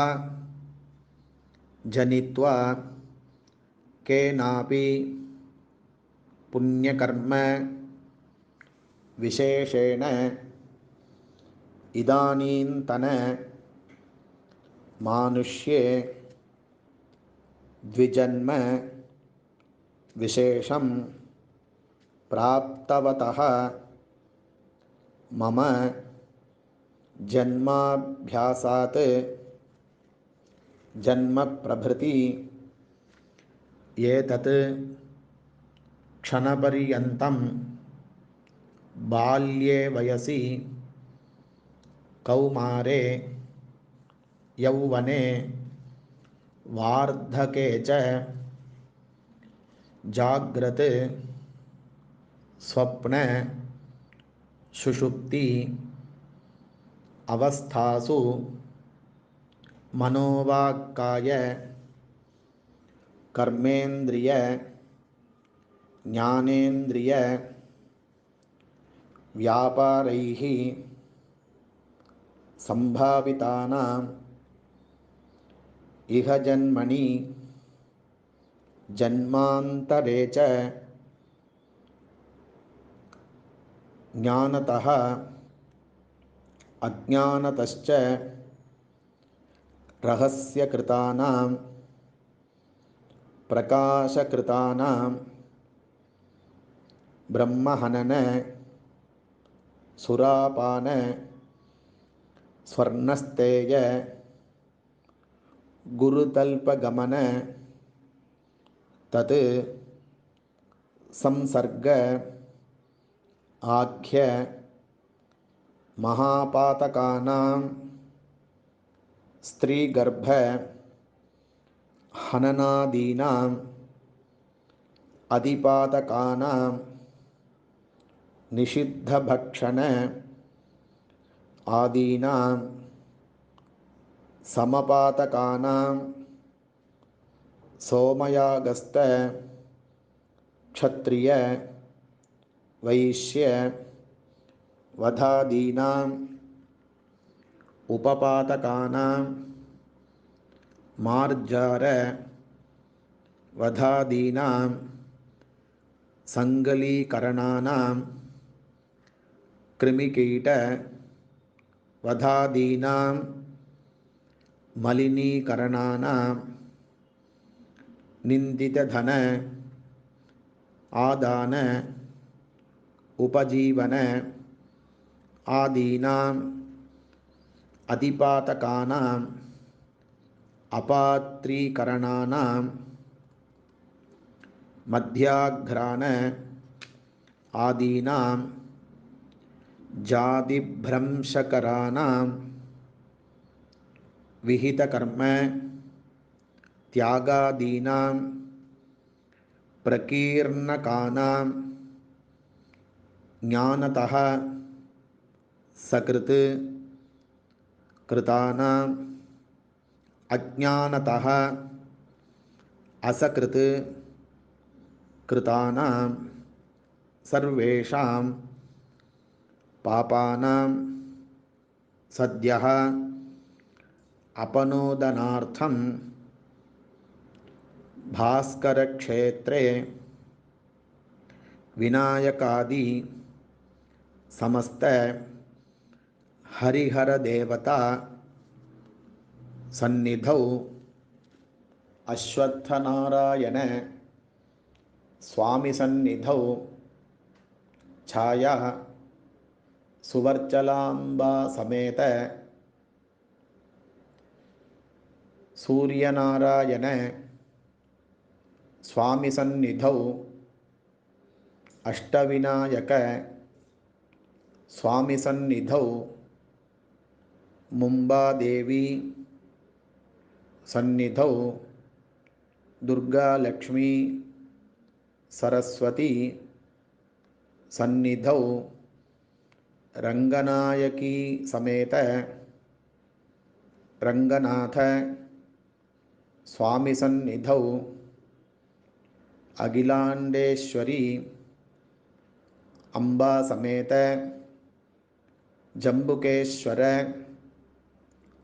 जनित्वा केनापि पुण्यकर्म विशेषेण इदानीन्तन मानुष्ये द्विजन्म विशेषं प्राप्तवतः मम जन्माभ्यासात् जन्म प्रभृति एतत् क्षणपर्यन्तं बाल्ये वयसि कौमारे यौवने वार्धके च जाग्रत् स्वप्न सुषुप्ति अवस्थासु मनोवाक्काय कर्मेन्द्रिय ज्ञानेन्द्रिय व्यापारैः संभावितानां इह जन्मनि जन्मान्तरे च ज्ञानतः अज्ञानतश्च रहस्यकृतानां प्रकाशकृतानां ब्रह्महनन सुरापान स्वर्णस्तेय गुरुतल्पगमन तत् संसर्ग आख्य महापातकानां स्त्रीगर्भ हननादीनां अधिपातकानां निषिद्धभक्षण आदीनां समपातकानां सोमयागस्त क्षत्रिय वैश्य वधादीनां उपपातकानां मार्जार वधादीनां संगलीकरणानां कृमिकीट वधादीनां मलिनीकरणानां निंदितधन आदान उपजीवन आदीनां अधिपातकानां अपात्रीकरणानां मध्याघ्राण आदीनां जातिभ्रंशकराणां विहितकर्म त्यागादीनां प्रकीर्णकानां ज्ञानतः सकृत् कृतानाम् अज्ञानतः असकृत् कृतानां सर्वेषां पापानां सद्यः अपनोदनार्थं भास्करक्षेत्रे विनायकादि समस्त हरिहरदेवता सन्निधौ अश्वत्थनारायण स्वामी सन्निधौ छाया सुवर्चलाम्बा समेत सूर्यनारायण स्वामी सन्निधौ अष्टविनायक स्वामी सन्निधौ मुम्बादेवी सन्निधौ दुर्गालक्ष्मी सरस्वती सन्निधौ रंगनायकी समेत रंगनाथ स्वामी सन्निधौ अखिलांडेश्वरी अंबा समेत जम्बुकेश्वर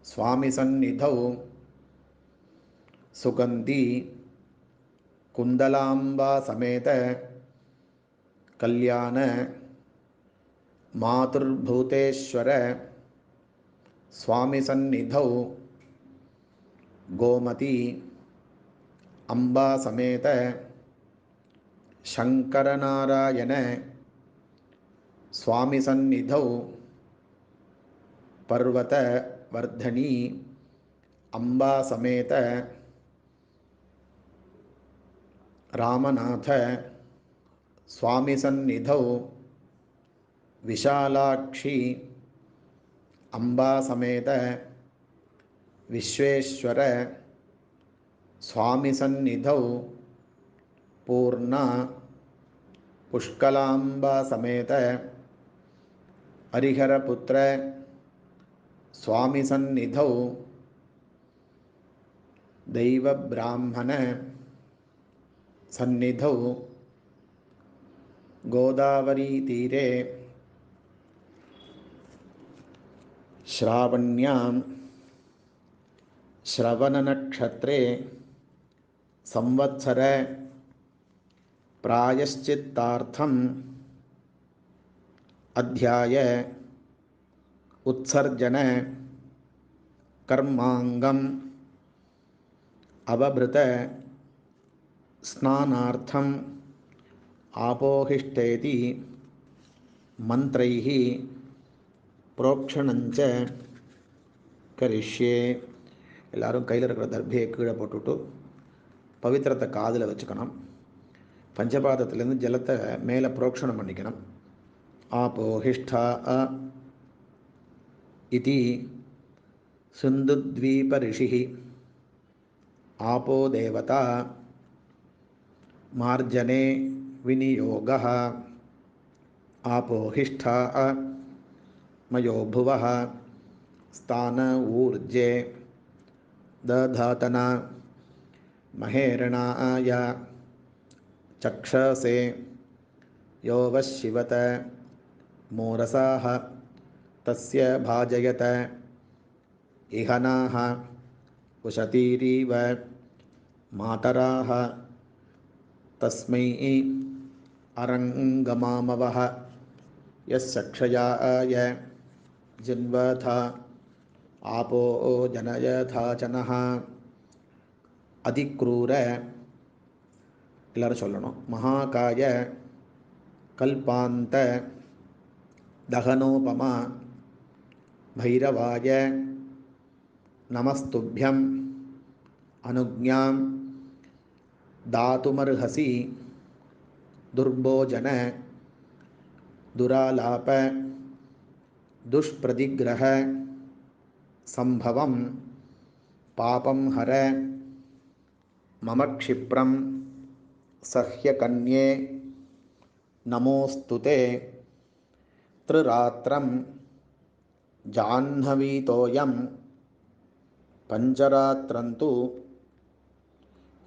स्वामी सन्निधौ सुगंधी कुंडलांबा समेत कल्याण मातृभूतेश्वर स्वामी सन्निधौ गोमती अंबा समेत शंकरनारायण स्वामी सन्निधौ पर्वत वर्धनी अंबा समेत रामनाथ स्वामी सन्निधौ विशालाक्षी अंबा समेत विश्वेश्वर स्वामी सन्निधौ पूर्णा पुष्कलांबा समेत हरिहरपुत्र स्वामी सन्निधौ दैव ब्राह्मण सन्निधौ गोदावरी तीरे श्रावण्यां श्रवणनक्षत्रे संवत्सर प्रायश्चित्तार्थम् अध्याय उत्सर्जन कर्मांगम अवभृत स्नानार्थम आपोहिष्ठेति मंत्रैः प्रोक्षणञ्च करिष्ये. எல்லாரும் கையில் இருக்கிற தர்பியை கீழே போட்டுவிட்டு பவித்திரத்தை காதில் வச்சுக்கணும். பஞ்சபாதத்திலேருந்து ஜலத்தை மேலே புரோக்ஷணம் பண்ணிக்கணும். ஆபோஹிஷ்டா இதி சிந்துத்வீப ரிஷி ஆபோ தேவதா மார்ஜனே விநியோகः ஆபோஹிஷ்டா मयो भुवः स्थान ऊर्जे दधातना महेरणाय चक्षसे यो वशिवत मोरसाः तस्य भाजयत इहनाः उशतीरीव मातराः तस्मै अरङ्गमामवः यस्सक्षयाय जिन्वथ आपो जनयथाचनः. அதிக்ரூர எல்லாரும் சொல்லணும். மகாகாய கல்பாந்த தகனோபமா பைரவாய நமஸ்துभ्यं अनुज्ञां दातुमर्हसि दुर्भोजन दुरालाप दुष्प्रतिग्रह संभवं पापं हर मम क्षिप्रं सह्यकन्ये नमोऽस्तुते त्रिरात्रं जाह्नवीतोऽयं पञ्चरात्रन्तु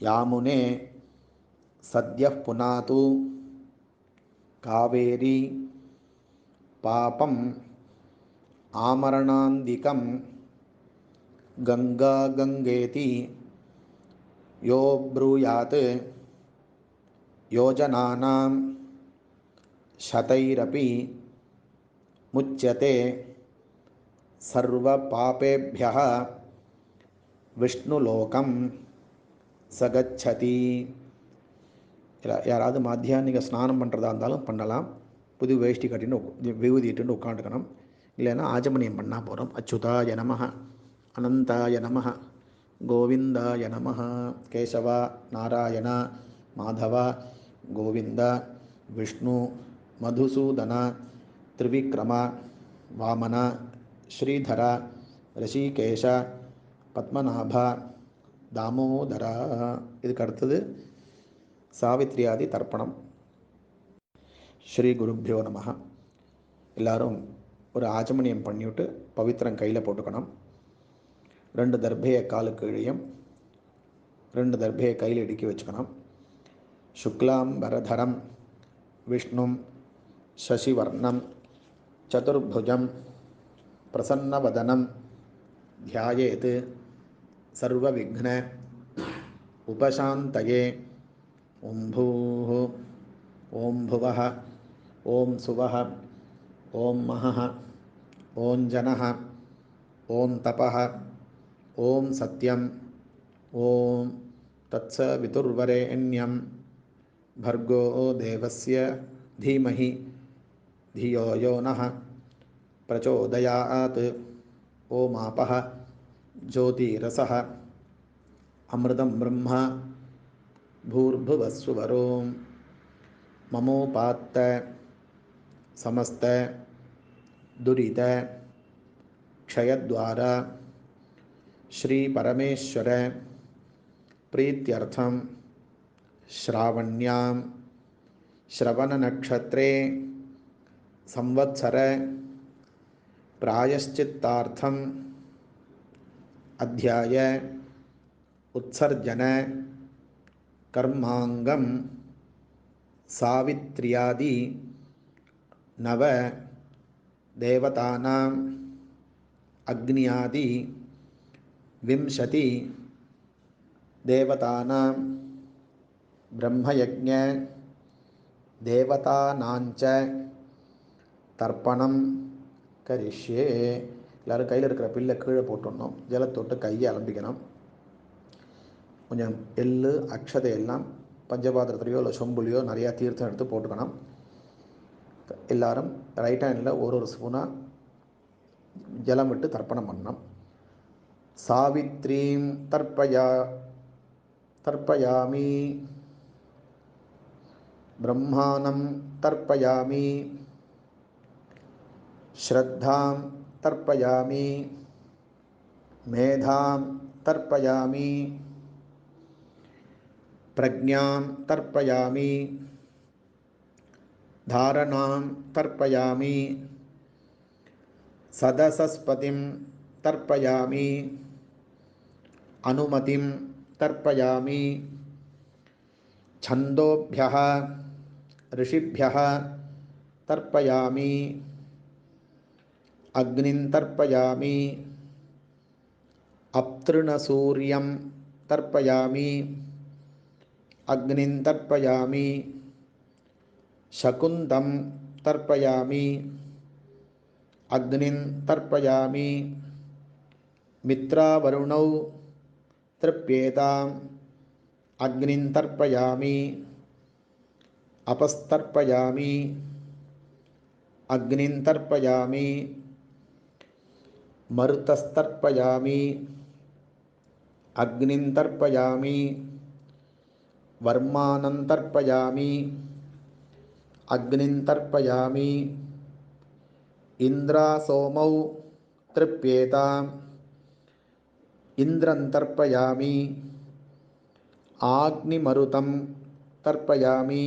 यामुने सद्यः पुनातु कावेरी पापम् आमरणान्दिकं गंगा गंगेति यो ब्रूयात् योजनानां शतैरपि मुच्यते सर्वपापेभ्यः विष्णुलोकं सगच्छति. யாராவது மத்தியானிக ஸ்நானம் பண்ணுறதா இருந்தாலும் பண்ணலாம். புது வேஷ்டி கட்டின்னு விபூதி இட்டுன்னு உட்காந்துக்கணும். இல்லைன்னா ஆஜமனியம் பண்ணால் போகிறோம். அச்சுதாய நமஹ, அனந்தாய நமஹ, கோவிந்தாய நமஹ, கேசவ நாராயண மாதவ கோவிந்த விஷ்ணு மதுசூதன திரிவிக்ரம வாமன ஸ்ரீதர ரிஷிகேஷ பத்மநாப தாமோதர. இதுக்கு அடுத்தது சாவித்ரியாதி தர்ப்பணம். ஸ்ரீ குருப்பியோ நமஹ. எல்லாரும் ஒரு ஆஜமனியம் பண்ணிவிட்டு பவித்திரம் கையில் போட்டுக்கணும். 2 தர்பையை காலுக்கு கீழையும் 2 தர்பையை கையில் இடுக்கி வச்சுக்கணும். சுக்லாம் வரதரம் விஷ்ணும் சசிவர்ணம் சதுர்புஜம் பிரசன்னவதனம் த்யாயேத் சர்வவிக்ன உபசாந்தயே. ஓம் பூः ஓம் புவः ஓம் சுவः ஓம் மஹः ஓம் ஜனः ஓம் தபः ஓம் சத்யம் ஓம் தத்சவிதுர்வரேண்யம் भर्गो देवस्य धीमहि धियो यो नः प्रचोदयात्. ओमापः ज्योतिरसः अमृतं ब्रह्म भूर्भुवस्सुवरों ममोपात्त समस्त दुरित क्षयद्वारा श्री परमेश्वर प्रीत्यर्थं श्रावण्यां श्रवणनक्षत्रे संवत्सर प्रायश्चित्तार्थं अध्याय उत्सर्जन कर्मांगं सावित्र्यादि नव देवतानां अग्न्यादि 20 देवतानां ब्रह्मयज्ञ देवतानांच தர்ப்பணம் கரிஷ்யே. எல்லோரும் கையில் இருக்கிற பில்லை கீழே போட்டுடணும். ஜலத்தொட்டு கையை அலம்பிக்கணும். கொஞ்சம் எள்ளு அக்ஷதை எல்லாம் பஞ்சபாத்திரத்துலையோ இல்லை சொம்புலையோ நிறையா தீர்த்தம் எடுத்து போட்டுக்கணும். எல்லாரும் ரைட் ஹேண்டில் ஒரு ஸ்பூனாக ஜலம் விட்டு தர்ப்பணம் பண்ணணும். சாவித்ரீம் தர்ப்பயாமி பிரம்மாணம் தர்ப்பயாமி ஸ்ரத்தாம் தர்ப்பயாமி மேதாம் தர்ப்பயாமி பிரக்ஞாம் தர்ப்பயாமி தாரணாம் தர்ப்பயாமி சதசஸ்பதிம் தர்ப்பயாமி அனுமதிம் தர்ப்பயாமி छंदोभ्यः ऋषिभ्यः तर्पयामि अग्निं तर्पयामि अप्तृणसूर्यं तर्पयामि अग्निं तर्पयामि शकुन्दं तर्पयामि अग्निं तर्पयामि मित्रावरुणौ तृप्येताम् अग्निं तर्पयामि अपस्तर्पयामि अग्निं तर्पयामि मरुतस्तर्पयामि अग्निं तर्पयामि वर्मानं तर्पयामि अग्निं तर्पयामि इन्द्रासोमौ तृप्येताम् इन्द्रं तर्पयामि आग्निमरुतं तर्पयामि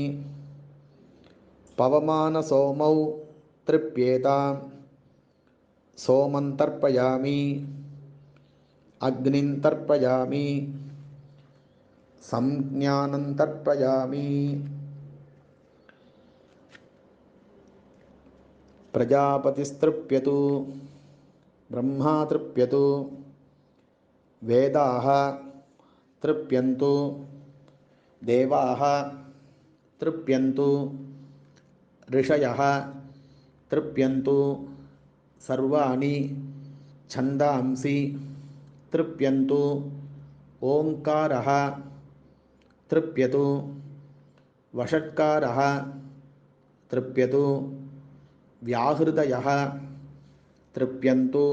पवमानसोमौ तृप्येताम् सोमं तर्पयामि अग्निं तर्पयामि संज्ञानं तर्पयामि प्रजापतिस्तृप्यतु ब्रह्मा तृप्यतु वेदाः तृप्यन्तु देवाः तृप्यन्तु ऋषयः तृप्यन्तु सर्वाणि छन्दांसि तृप्यन्तु ओङ्कारः तृप्यतु वषट्कारः तृप्यतु व्याहृदयः तृप्यन्तु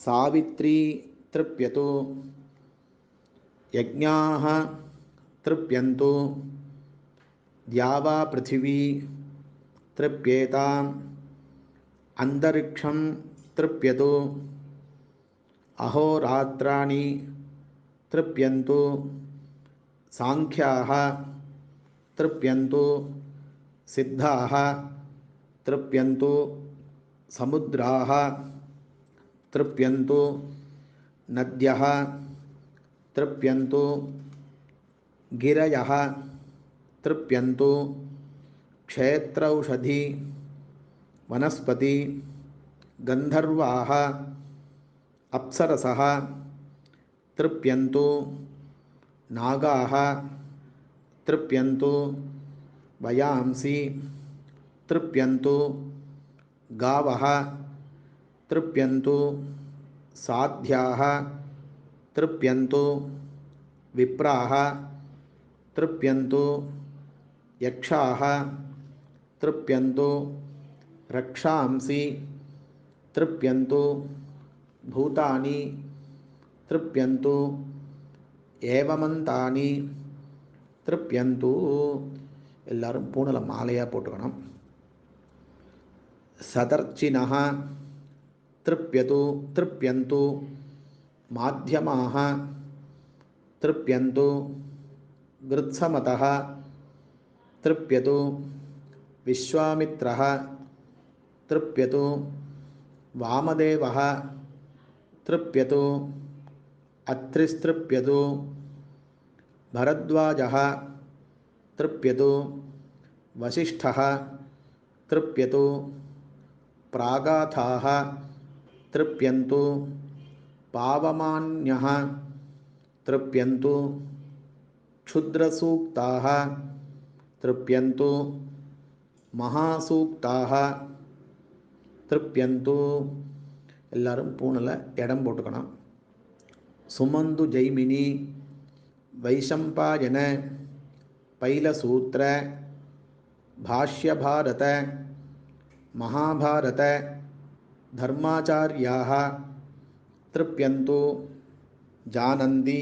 सावित्री तृप्यतु यज्ञाः तृप्यन्तु द्यावा पृथिवी तृप्येताम् अन्तरिक्षं तृप्यतु अहोरात्राणि तृप्यन्तु सांख्याः तृप्यन्तु सिद्धाः तृप्यन्तु समुद्राः तृप्यन्तु नद्यः तृप्यन्तु गिरयः तृप्यन्तु क्षेत्रौषधी वनस्पति गन्धर्वाः अप्सरसः तृप्यन्तु नागाः तृप्यन्तु वयांसि तृप्यन्तु गावः तृप्यन्तु साध्याः तृप्यन्तु विप्राः तृप्यन्तु यक्षाः तृप्यन्तु रक्षांसि तृप्यन्तु भूतानि तृप्यन्तु ஏவமந்தானி திருப்யந்து. எல்லாரும் பூணலை மாலையாக போட்டுக்கணும். சதர்ச்சினः திருப்யது திருப்யந்து மாத்தியமாக திருப்யந்து கிருத்சமதः திருப்யது விஸ்வாமித்ரः திருப்யது வாமதேவः திருப்யது अत्रिस्तृप्यतु भरद्वाजः तृप्यतु वसिष्ठः तृप्यतु प्रागाथाः तृप्यन्तु पावमान्यः तृप्यन्तु क्षुद्रसूक्ताः तृप्यन्तु महासूक्ताः तृप्यन्तु. எல்லாரும் பூணில் இடம் போட்டுக்கணும். சுமந்து ஜெய்மினி வைஷம்பாயன பைலசூத்திர பாஷ்யபாரத மகாபாரத தர்மாச்சார்யாः திருப்யந்து ஜானந்தி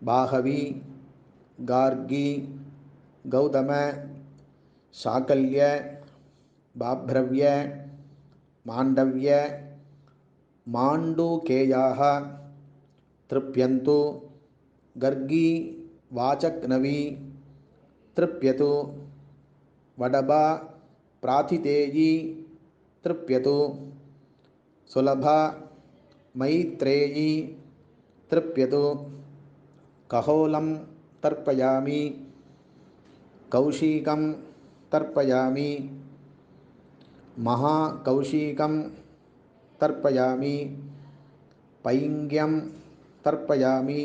பாகவி கார்கி கௌதம சாகல்ய பாப்ரவ்ய மாண்டவ்ய மாண்டூகேயாः तृप्यन्तु गर्गी वाचक्नवी तृप्यतु वडबा प्राथितेयी तृप्यतु सुलभा मैत्रेयी तृप्यतु कहोलं तर्पयामि कौशिकं तर्पयामि महाकौशिकं तर्पयामि पैङ्ग्यं तर्पयामि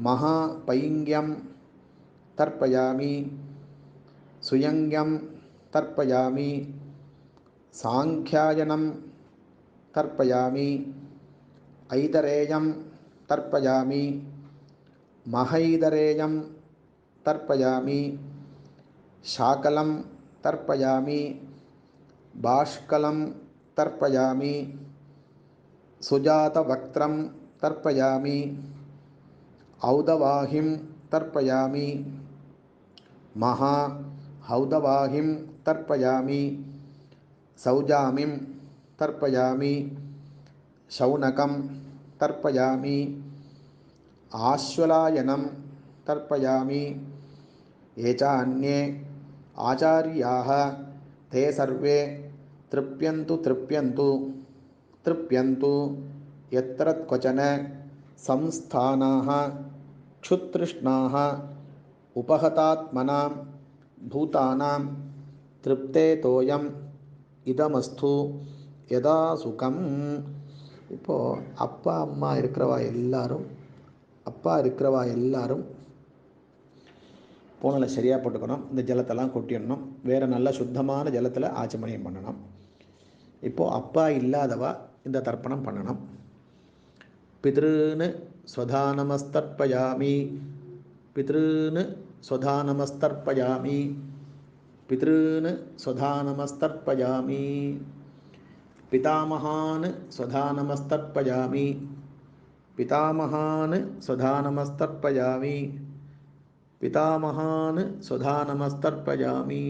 महापैङ्ग्यं तर्पयामि सुयङ्ग्यं तर्पयामि सांख्यायनं तर्पयामि ऐदरेयं तर्पयामि महैदरेयं तर्पयामि शाकलं तर्पयामि बाष्कलं तर्पयामि सुजातवक्त्रं तर्पयामि औदवाहिं तर्पयामि महा औदवाहिं तर्पयामि सौजामिं तर्पयामि शौनकं तर्पयामि आश्वलायनं तर्पयामि ये चान्ये आचार्याः ते सर्वे तृप्यन्तु तृप्यन्तु तृप्यन्तु यत्र क्वचन संस्थानाः क्षुतृष्णाः उपहतात्मनां भूतानां तृप्ते तोयम् இதமஸ்து யதா சுகம். இப்போது அப்பா இருக்கிறவா எல்லாரும் பூனலை சரியாக போட்டுக்கணும். இந்த ஜலத்தெல்லாம் கொட்டிடணும். வேறு நல்ல சுத்தமான ஜலத்தில் ஆச்சமணியம் பண்ணணும். இப்போது அப்பா இல்லாதவா இந்த தர்ப்பணம் பண்ணணும். பித்ருன்னு ஸ்வதானமஸ்தர்ப்பயாமி பித்ருன்னு ஸ்வதானமஸ்தர்ப்பயாமி पितॄन् स्वधानमस्तर्पयामि पितामहान् स्वधानमस्तर्पयामि पितामहान् स्वधानमस्तर्पयामि पितामहान् स्वधानमस्तर्पयामि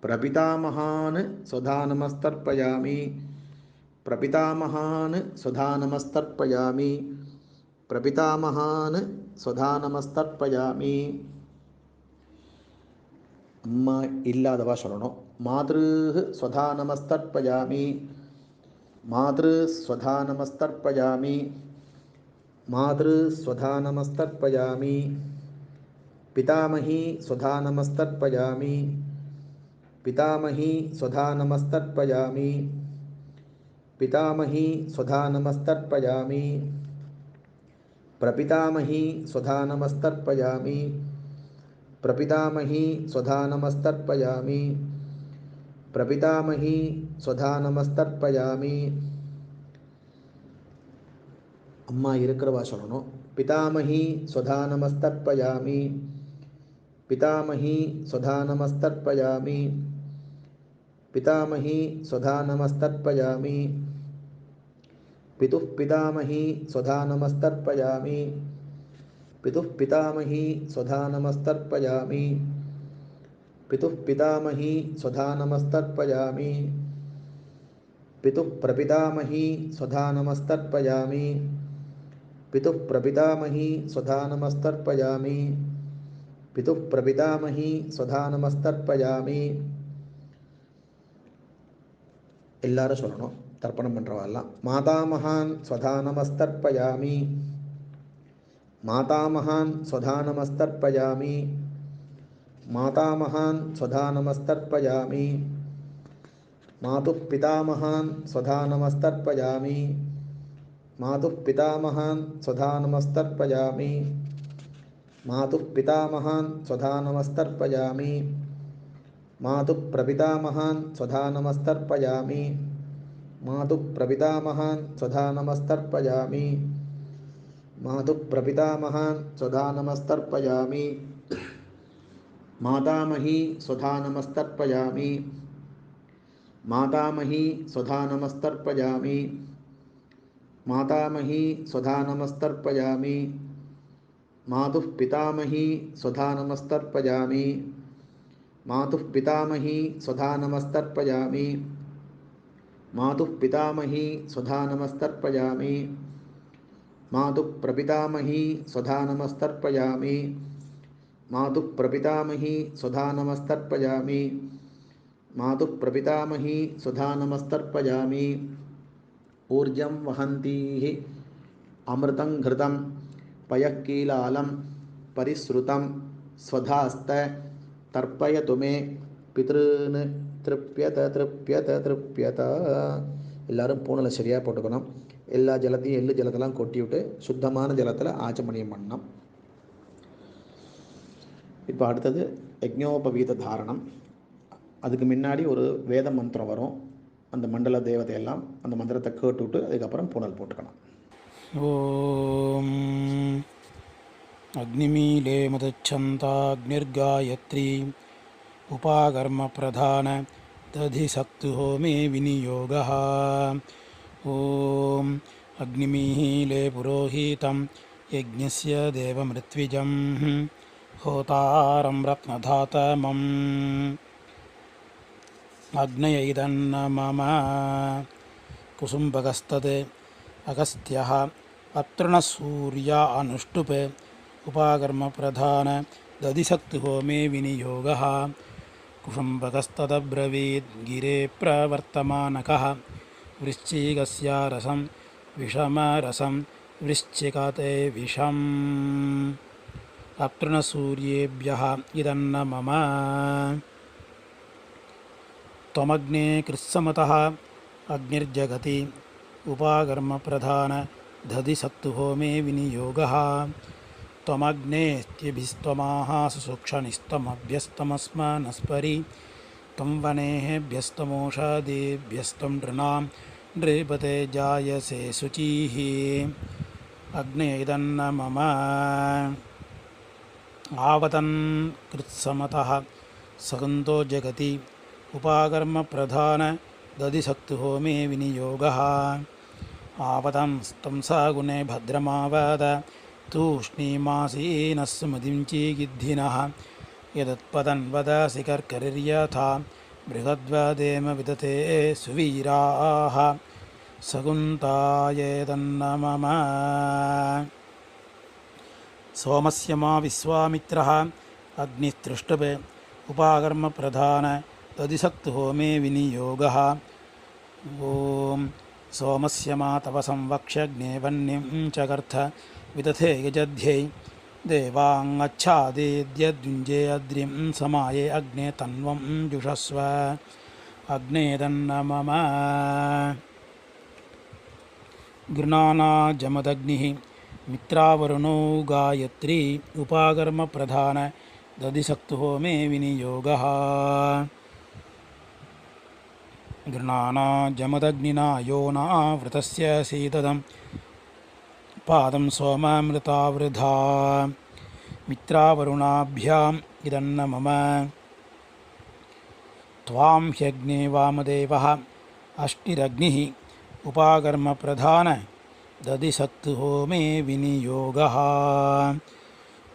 प्रपितामहान् स्वधानमस्तर्पयामि प्रपितामहान् स्वधानमस्तर्पयामि प्रपितामहान् स्वधानमस्तर्पयामि. அம்மா இல்லாதவா சொல்லணும். மாத்ருः ஸ்வதானமஸ்தர்ப்பயாமி மாத்ருஸ்வதானமஸ்தர்ப்பயாமி மாத்ருஸ்வதானமஸ்தர்ப்பயாமி பிதாமஹி ஸ்வதானமஸ்தர்ப்பயாமி பிதாமஹி ஸ்வதானமஸ்தர்ப்பயாமி பிதாமஹி ஸ்வதானமஸ்தர்ப்பயாமி பிரபிதாமஹி ஸ்வதானமஸ்தர்ப்பயாமி प्रपितामही स्वधानमस्तर्पयामि प्रपितामही स्वधानमस्तर्पयामि. अम्मा इरुक्करवा सोल्लணும். पितामही स्वधानमस्तर्पयामि पितामही स्वधानमस्तर्पयामि पितामही स्वधानमस्तर्पयामि पितुः पितामही स्वधानमस्तर्पयामि पितुः पितामही स्वधानमस्तर्पयामि पितुः पितामही स्वधानमस्तर्पयामि पितुः प्रपितामही स्वधानमस्तर्पयामि पितुः प्रपितामही स्वधानमस्तर्पयामि पितुः प्रपितामही स्वधानमस्तर्पयामि. எல்லாரும் சொல்லணும். தர்ப்பணம் பண்ணுறவாள்லாம். மாதாமகான் ஸ்வதானமஸ்தர்ப்பயாமி मातामहान् स्वधानमस्तर्पयामि मातामहान् स्वधानमस्तर्पयामि मातुः पितामहान् स्वधानमस्तर्पयामि मातुः पितामहान् स्वधानमस्तर्पयामि मातुः पितामहान् स्वधानमस्तर्पयामि मातुः प्रपितामहान् स्वधानमस्तर्पयामि मातुः प्रपितामहान् स्वधानमस्तर्पयामि मातुः प्रपितामहान् स्वधानमस्तर्पयामि मातामही स्वधानमस्तर्पयामि मातामही स्वधानमस्तर्पयामि मातामही स्वधानमस्तर्पयामि मातुः पितामही स्वधानमस्तर्पयामि मातुः पितामही स्वधानमस्तर्पयामि मातुः पितामही स्वधानमस्तर्पयामि मातुः प्रपितामही स्वधानमस्तर्पयामि मातुः प्रपितामही स्वधानमस्तर्पयामि मातुः प्रपितामही स्वधानमस्तर्पयामि. ऊर्जं वहन्तीः अमृतं घृतं पयःकीलालं परिश्रुतं स्वधास्त तर्पयतु मे पितॄन् तृप्यत तृप्यत तृप्यत. எல்லாரும் பூனலை சரியாக போட்டுக்கணும். எல்லா ஜலத்தையும் எள்ளு ஜலத்தெல்லாம் கொட்டி விட்டு சுத்தமான ஜலத்தில் ஆச்சமணியம் பண்ணணும். இப்போ அடுத்தது யஜ்ஞோபவீத தாரணம். அதுக்கு முன்னாடி ஒரு வேத மந்திரம் வரும். அந்த மண்டல தேவதையெல்லாம் அந்த மந்திரத்தை கேட்டு விட்டு அதுக்கப்புறம் பூனல் போட்டுக்கணும். ஓம் அக்னிமீலே மதச்சந்தாக்னிர்காயத்ரி உபாகர்ம பிரதான ததி சக்து ஹோமே விநியோகः. ஓம் अग्निमीले पुरोहितं यज्ञस्य देवमृत्विजं होतारं रत्नधातमम् अग्नयैदन्न मम कुसुम्बकस्तद् अगस्त्यः अत्रणसूर्या अनुष्टुप् उपाकर्मप्रधान दधिसक्तुहोमे विनियोगः कुसुम्बकस्तदब्रवीद् गिरे प्रवर्तमानकः वृश्चिकस्य रसं विषमरसं वृश्चिकते विषम् अत्रणसूर्येभ्यः इदन्न मम त्वमग्ने कृत्समतः अग्निर्जगति उपाकर्मप्रधान दधिसक्तुहोमे विनियोगः त्वमग्नेस्त्यभिस्त्वमाः सुसूक्षणिस्त्वमभ्यस्तमस्मनस्परि त्वं वनेभ्यस्तमोषधेभ्यस्त्वं नृणां नृपते जायसे शुचिः अग्ने इदन्न मम आवतन् कृत्समतः सगन्तो जगति उपाकर्मप्रधान दधिसक्तुहोमे विनियोगः आवतं स्तं सगुणे भद्रमावद तूष्णीमासीनः सुमतिं चीगिद्धिनः यदुत्पदन् वदसि कर्करिर्यथा बृहद्वदेम विदते सुवीराः सगुन्तायेदन्न मम सोमस्य मा विश्वामित्रः अग्निस्तृष्टुप् उपाकर्मप्रधान दधिसक्तुहोमे विनियोगः ॐ सोमस्य मा तव संवक्ष्यग्ने वह्निं चकर्थ विदथे यजध्यै देवाङ्गच्छादेद्यद्युञ्जे अद्रिं समाये अग्ने तन्वं जुषस्व अग्नेदन्न मम गृणानाजमदग्निः मित्रावरुणो गायत्री उपाकर्मप्रधान दधिसक्तुहोमे विनियोगः गृणानाजमदग्निना योना वृतस्य सीददं पादं सोमामृतावृधा मित्रावरुणाभ्याम् इदन्न मम त्वां ह्यग्ने वामदेवः अष्टिरग्निः उपाकर्मप्रधान दधिसक्तुहोमे विनियोगः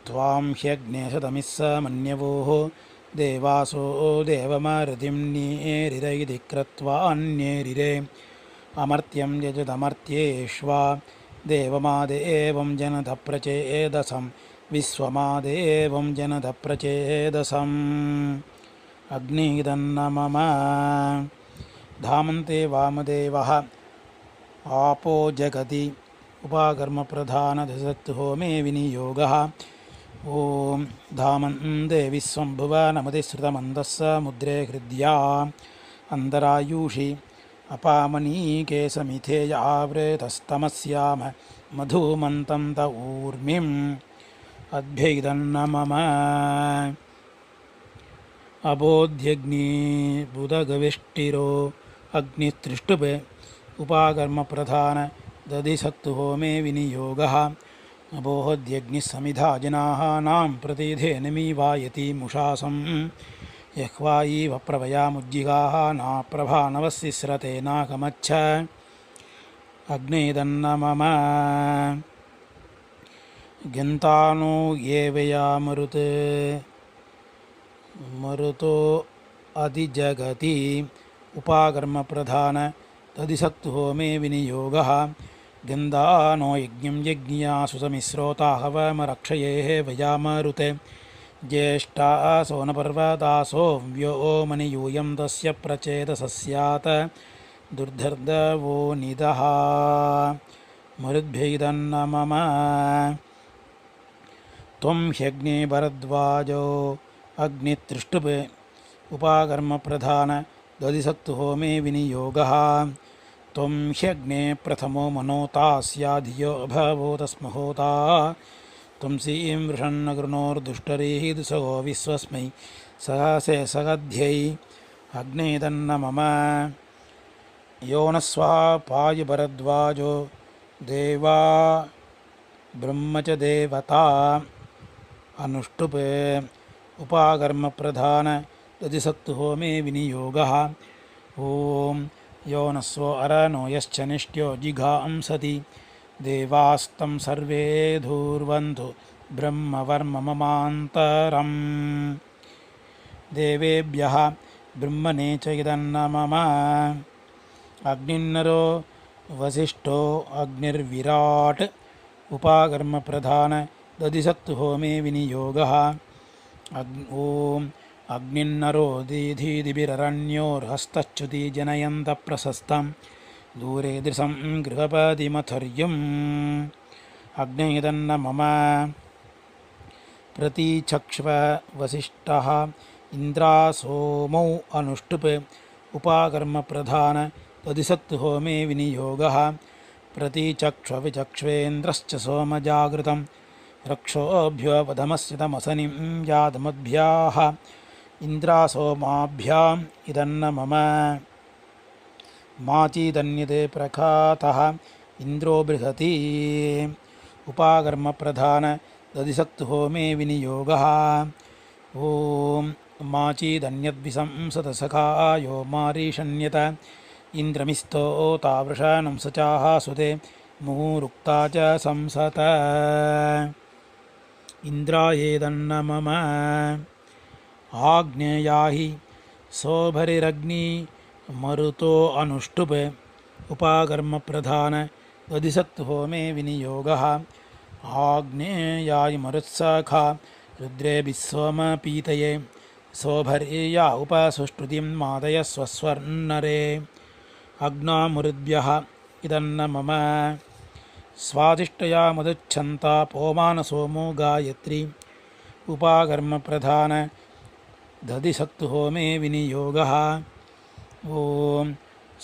त्वां ह्यग्ने शतमिस्स मन्यवोः देवासो देवमरुतिं न्येरिरैधि क्रत्वान्येरिरे अमर्त्यं यजदमर्त्येष्वा देवमादेवं जनदप्रचेदसं विश्वमादेवं जनदप्रचेदसम् अग्निदन्न मम धामन्ते वामदेवः आपो जगति उपाकर्मप्रधान दधिसक्तुहोमे विनियोगः ॐ धामन्ते विश्वम्भुवनमतिश्रुतमन्दः समुद्रे हृद्या अन्तरायुषि अपामनीके समिथेय आवृतस्तमस्याम मधुमन्तं त ऊर्मिम् अद्भैदन्न मम अबोध्यग्निबुधगविष्टिरो अग्निस्तृष्टुप् उपाकर्मप्रधान दधिसक्तुहोमे विनियोगः अबोध्यग्निः समिधा जनानां प्रतिधेनुमीवायति मुषासं यह्वायीव प्रभयामुज्जिगाः नाप्रभा नवसिस्रते नाकमच्छ अग्नेदन्न मम गन्तानो ये वयामरुत् मरुतो अधिजगति उपाकर्मप्रधान दधिसक्तुहोमे विनियोगः गन्धानो यज्ञं यज्ञियासु समिश्रोताहवमरक्षयेः वयामरुते ज्येष्ठा सोनपर्वतासो व्योमनियूयं तस्य प्रचेदसः स्यात् दुर्धर्दवो निदः मरुद्भैदन्न मम त्वं ह्यग्ने भरद्वाजो अग्नितृष्टुप् उपाकर्मप्रधान दधिसक्तुहोमे विनियोगः त्वं ह्यग्ने प्रथमो मनोतास्याधियो अभवोतस्महोता त्वं सीं वृषन्न गृणोर्दुष्टरीः दुसहो विश्वस्मै सहसे सगध्यै अग्नेदन्न मम योनस्वापाय भरद्वाजो देवा ब्रह्म च देवता अनुष्टुप् उपाकर्मप्रधान दधिसक्तुहोमे विनियोगः ॐ यो न स्वो अरनो यश्च निष्ट्यो जिघांसति देवास्तं सर्वे धूर्वन्तु ब्रह्मवर्मममान्तरम् देवेभ्यः ब्रह्मणे च इदन्न मम अग्निन्नरो वसिष्ठो अग्निर्विराट् उपाकर्मप्रधान दधिसत्तु होमे विनियोगः ॐ अग्निन्नरो दीधीदिभिररण्योर्हस्तच्युति जनयन्त प्रशस्तं दूरे दृशं गृहपतिमथर्यम् अग्नेदन्न मम प्रतीचक्ष्व वसिष्ठः इन्द्रासोमौ अनुष्टुप् उपाकर्मप्रधान तदिसत्तु होमे विनियोगः प्रतीचक्ष्वविचक्ष्वेन्द्रश्च सोमजागृतं रक्षोभ्यो वधमस्य तमसनिं यादमद्भ्याः इन्द्रासोमाभ्याम् इदन्न मम माचीदन्यते प्रखातः इन्द्रो बृहति उपाकर्मप्रधान दधिसत्तु होमे विनियोगः ॐ माचीदन्यद्विशंसतसखायो मारीषण्यत इन्द्रमिस्तोतावृषाणं स चाह सुते मुहुरुक्ता च संसत इन्द्रायेदन्न मम आग्नेया हि सोभरिरग्नि मरुतो अनुष्टुप् उपाकर्मप्रधान दधिसत्तु होमे विनियोगः आग्नेयाय मरुत्सखा रुद्रेभिः सोमपीतये सोभर्या उपसुष्टुतिं मादय स्वस्वर्णरे अग्नामुरुद्भ्यः इदन्न मम स्वादिष्टया मदुच्छन्ता पौमानसोमो गायत्री उपाकर्मप्रधान दधिसत्तु होमे विनियोगः ॐ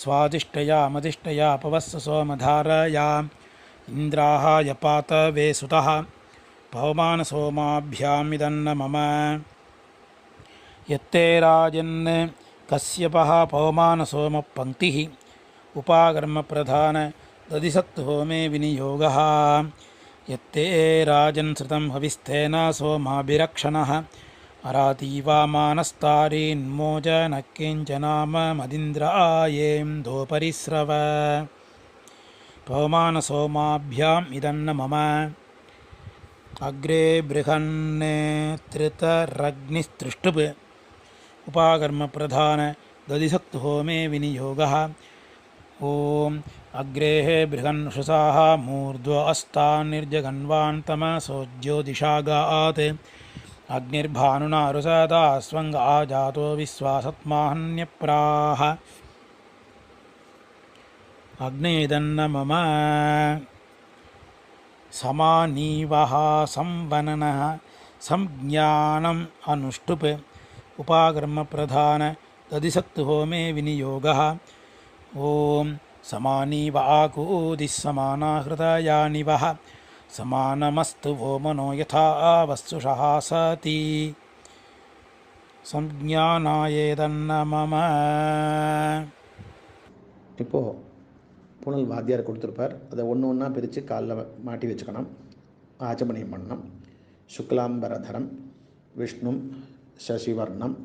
स्वादिष्टया मदिष्टया पवस्स सोमधारया इन्द्राः यपातवे सुतः पौमानसोमाभ्यामिदन्न मम यत्ते राजन् कश्यपः पौमानसोमपङ्क्तिः उपाकर्मप्रधान दधिसत्तु होमे विनियोगः यत्ते राजन् श्रुतं हविस्तेन सोमाभिरक्षणः अरातीवामानस्तारीन्मोजनः किञ्चनाम मदिन्द्रायेन्दोपरिस्रव पौमानसोमाभ्याम् इदन्न मम अग्रे बृहन्नेत्रितरग्निस्तृष्टुप् उपाकर्मप्रधान दधिसत्तु होमे विनियोगः ॐ अग्रेः बृहन्नुषसाः मूर्ध्व अस्तान्निर्जगन्वान्तमसो ज्योतिषागात् अग्निर्भानुना रुसदा स्वङ्ग आजातो विश्वासत्माहन्यप्राः अग्नेदन्न मम समानीवः संवननः संज्ञानम् अनुष्टुप् उपाकर्मप्रधान दधिसत्तु होमे विनियोगः ॐ समानीव आकूदिः समाना हृदयानिवः समानमस्तु वो मनो यथा वस्तुषः सति संज्ञानायेदन्न मम இப்போது புனல் வாத்தியார் கொடுத்துருப்பார். அதை ஒன்று ஒன்றா பிரித்து காலில் மாட்டி வச்சுக்கணும். ஆச்சமணியம் பண்ணணும். சுக்லாம்பரதரம் விஷ்ணும் சசிவர்ணம்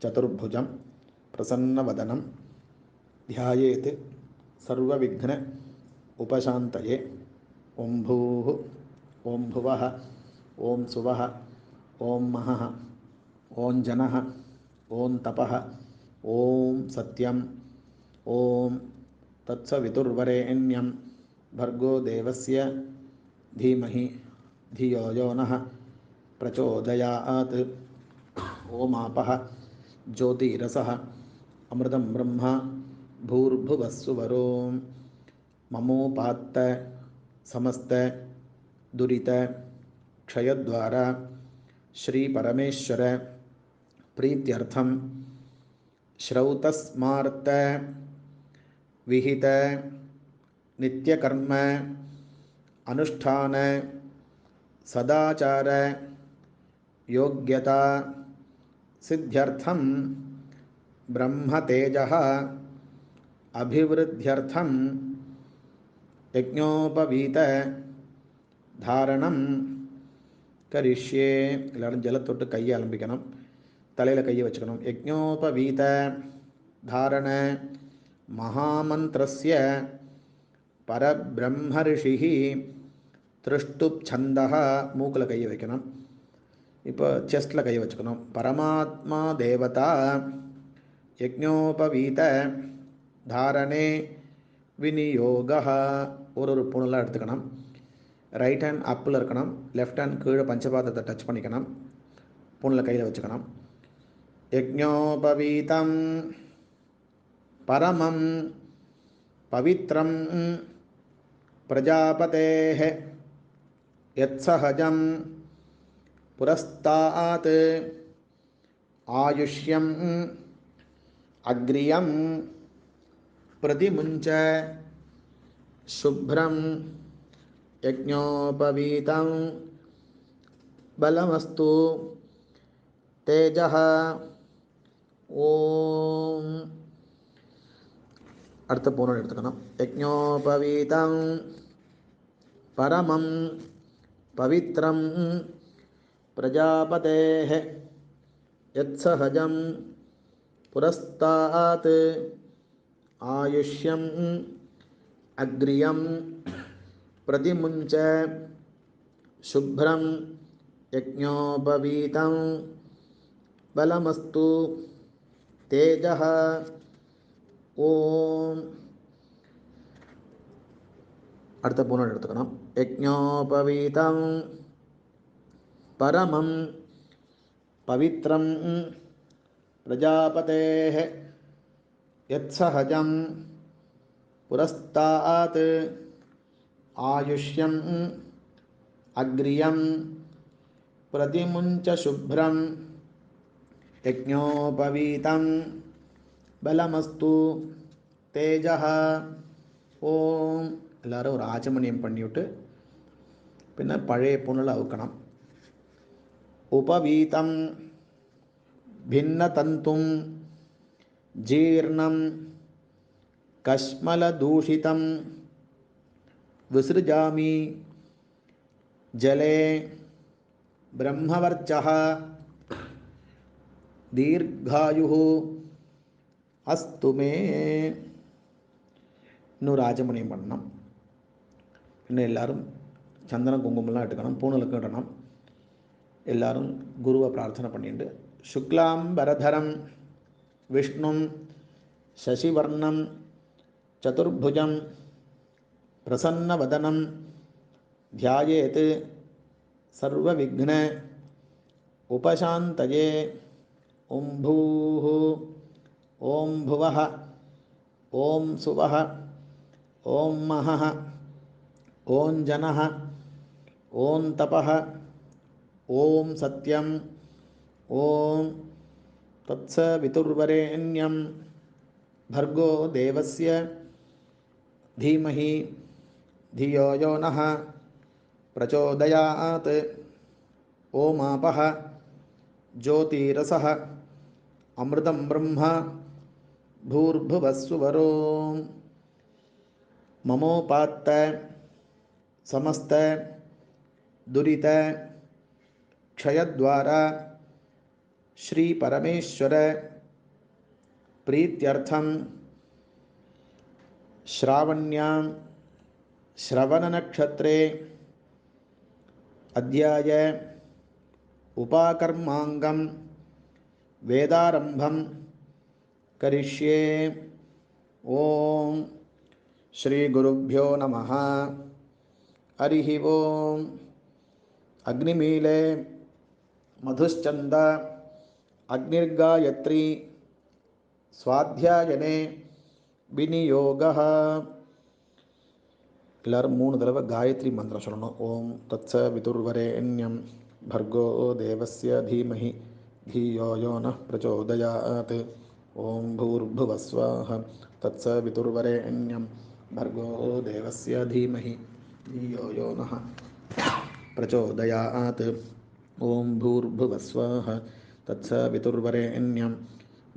சதுர்புஜம் பிரசன்னவதனம் ध्यायेत् सर्वविघ्न उपशान्तये ॐ भूः ॐ भुवः ॐ सुवः ॐ महः ॐ जनः ॐ तपः ॐ सत्यम् ॐ तत्सवितुर्वरेण्यं भर्गो देवस्य धीमहि धियो यो नः प्रचोदयात् ओमापः ज्योतिरसः अमृतं ब्रह्म भूर्भुवस्सुवरो ममोपात्त समस्त दुरित क्षयद्वारा श्री परमेश्वर प्रीत्यर्थं श्रौतस्मार्त विहित नित्यकर्म अनुष्ठान सदाचार योग्यता सिद्ध्यर्थं ब्रह्मतेजः अभिवृद्ध्यर्थं यज्ञोपवीत धारणं करिष्ये. எல்லாரும் ஜலத்தொட்டு கையை அலம்பிக்கணும். தலையில் கையை வச்சுக்கணும். யஜ்ஞோபவீத தாரண महामन्त्रस्य परब्रह्मऋषिः திருஷ்டுப்சந்தः மூக்கில் கையை வைக்கணும். இப்போ செஸ்ட்டில் கை வச்சுக்கணும். பரமாத்மா தேவதா யஜ்ஞோபவீத தாரணே விநியோகா. ஒரு புணலாக எடுத்துக்கணும். ரைட் ஹேண்ட் அப்பில் இருக்கணும், லெஃப்ட் ஹேண்ட் கீழே பஞ்சபாதத்தை டச் பண்ணிக்கணும், புண்ணில் கையில் வச்சுக்கணும். யஜ்ஞோபவீதம் பரமம் பவித்ரம் பிரஜாபதேஹ யத்சஹஜம் புரஸ்தாத் ஆயுஷ்யம் அக்ரியம் பிரதிமுஞ்ச சுப்ரம் யஜ்ஞோபவீதம் பலமஸ்து தேஜः ஓம். அடுத்த பூர்ணம் எடுத்துக்கணும். யஜ்ஞோபவீதம் பரமம் பவித்ரம் பிரஜாபதேஹ யத்சஹஜம் புரஸ்தாத் ஆயுஷ்யம் அக்ரியம் பிரதிமுஞ்ச சுப்ரம் யஜ்ஞோபவீதம் பலமஸ்து தேஜः ஓம். அடுத்த பூர்ணம் எடுத்துக்கணும். யஜ்ஞோபவீதம் பரமம் பவித்ரம் பிரஜாபதேஹ யத்சஹஜம் புரஸ்தாத் ஆயுஷ்யம் அக்ரியம் பிரதிமுஞ்ச சுப்ரம் யஜ்ஞோபவீதம் பலமஸ்து தேஜः ஓம். எல்லோரும் ஒரு ஆச்சமணியம் பண்ணிவிட்டு பின்ன பழைய புனலை அவுக்கணும். உபவீதம் பின்னதந்தும் ஜீர்ணம் கஷ்மலதூஷிதம் விசிருஜாமி ஜலே பிரம்மவர்ச்சः தீர்காயுः அஸ்து மே. இன்னொரு ஆச்சமணியம் பண்ணணும். இன்னும் எல்லோரும் சந்தனம் குங்குமம்லாம் எடுக்கணும், பூணலுக்கு இடணும். எல்லாரும் குருவை பிரார்த்தனை பண்ணிட்டு சுக்லாம் பரதரம் விஷ்ணும் சசிவர்ணம் சதுர்புஜம் பிரசன்னவதனம் தியாயேத் சர்வவிக்ன உபசாந்தயே. ஓம் பூः ஓம் புவः ஓம் சுவः ஓம் மஹः ஓம் ஜனः ஓம் தபः ஓம் சத்யம் ஓம் தத்சவிதுர்வரேண்யம் भर्गो देवस्य धीमहि धियो यो नः प्रचोदयात्. ओमापः ज्योतिरसः अमृतं ब्रह्म भूर्भुवस्सुवरो. ममोपात्त समस्त दुरित क्षयद्वारा श्री परमेश्वर प्रीत्यर्थं श्रावण्यां श्रवणनक्षत्रे अद्याय उपाकर्मांगं वेदारंभं करिष्ये. ओम श्री गुरुभ्यो नमः. हरिः ओम. अग्निमीले मधुश्चंद अग्निर्गायत्री स्वाध्यायने विनियोगः. எல்லாரும் 3 தடவை காயத்ரி மந்திரம் சொல்லணும். ஓம் தத்ச விதுர்வரேண்யம் भर्गो देवस्य धीमहि धियो यो नः प्रचोदयात्. ओम भूर्भुवस्वाहा तत्सवितुर्वरेण्यं भर्गो देवस्य धीमहि धियो यो नः प्रचोदयात्. ओम भूर्भुवस्वाहा तत्सवितुर्वरेण्यं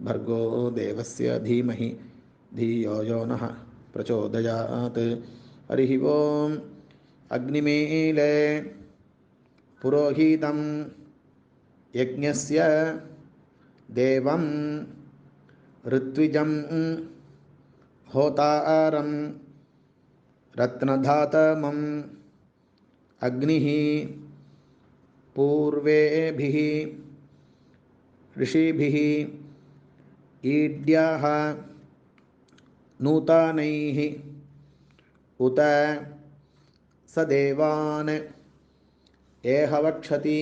भर्गो देवस्य धीमहि धियो यो नः प्रचोदयात्. हरिः ओम. अग्निमीले पुरोहितं यज्ञस्य देवं ऋत्विजं होतारं रत्नधातमम् अग्निः पूर्वेभिः ऋषिभिः ईड्याः नूतनैः उत स देवान् एहवक्षति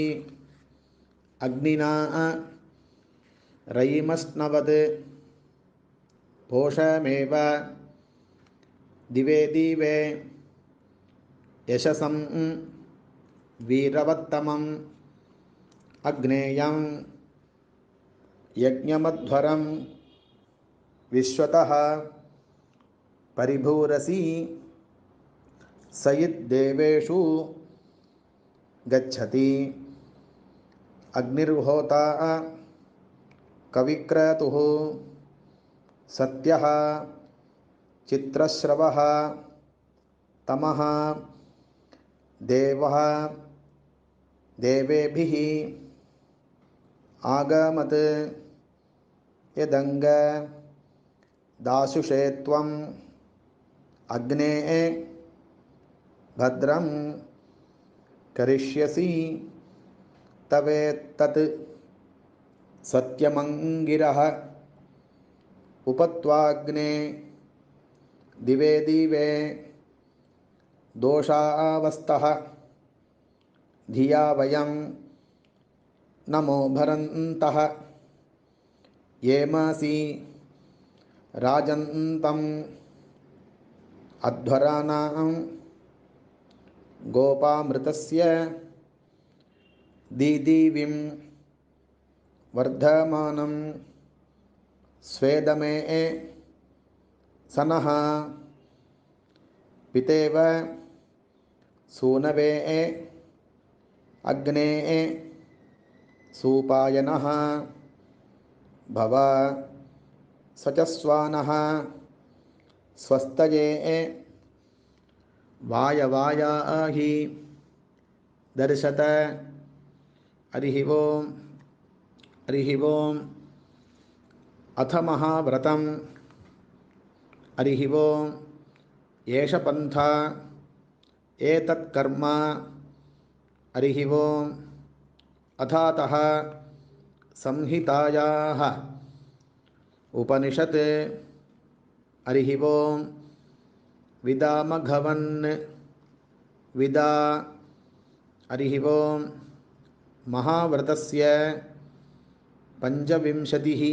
अग्निना रयिमस्नवत् पोषमेव दिवे दिवे यशसं वीरवत्तमम् अग्नेयं यज्ञमध्वरं विश्वतः परिभूरसि सयिद्देवेषु गच्छति अग्निर्होता कविक्रतुः सत्यः चित्रश्रवः तमः देवः देवेभिः आगमत् यदङ्ग दाशुषे त्वम् अग्ने भद्रं करिष्यसि तवेत्तत् सत्यमङ्गिरः उपत्वाग्ने दिवे दिवे दोषावस्तः धिया वयं नमो भरन्तः येमसि राजन्तम् अध्वराणां गोपामृतस्य दीदीविं वर्धमानं स्वेदमे सनः पितेव सूनवे अग्ने सूपायनः भव सचस्वानः स्वस्तये वायवायाहि दर्शत हरिः ओम् अथ महाव्रतम् हरिः ओम् एष पन्था एतत् कर्म हरिः ओम् अथातः संहितायाः उपनिषत् हरिः ओम् विदामघवन् विदा हरिः ओम् महाव्रतस्य पञ्चविंशतिः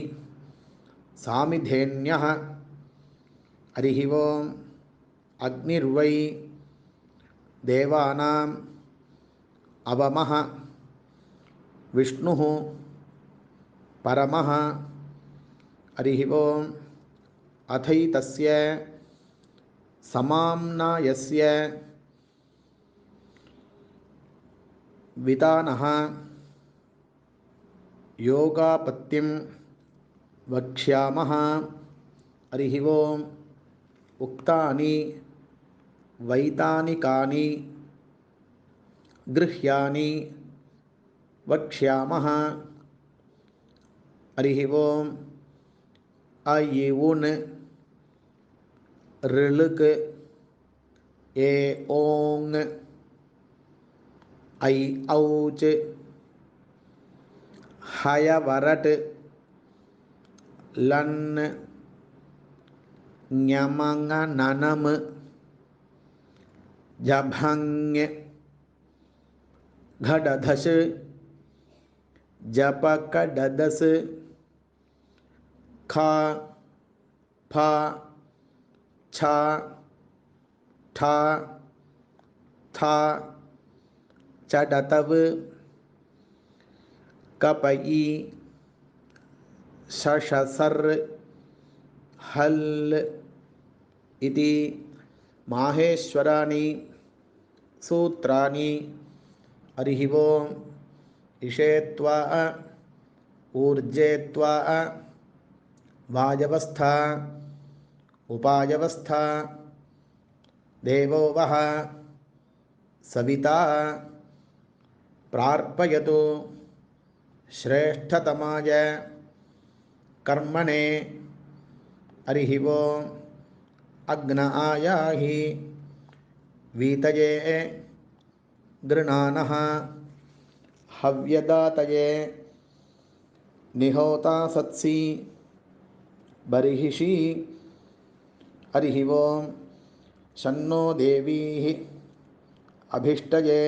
सामिधेन्यः हरिः ओम् अग्निर्वै देवानाम् अवमः विष्णुः परमः हरिः ओम् अथैतस्य समाम्नायस्य वितानः योगापत्तिं वक्ष्यामः हरिः ओम् उक्तानि वैतानिकानि गृह्यानि वक्ष्यामः हरिः ओम् अयिउन् ऋलुक् ए ओङ् ऐ औच् हयवरट् लन् ञमङननम् जभङ् घडधस् जपकडदस् ख फ छ ठ थ चडतव कपयि शशसर् हल् इति माहेश्वराणि सूत्राणि हरिः ओम् इषेत्वा ऊर्जेत्वा वायवस्था उपायवस्था देवो वः सविता प्रार्पयतु श्रेष्ठतमाय कर्मणे हरिः ओम् अग्न आयाहि वीतये गृणानः हव्यदातये निहोता सत्सि बर्हिषि हरिः ओं शन्नो देवीः अभिष्टये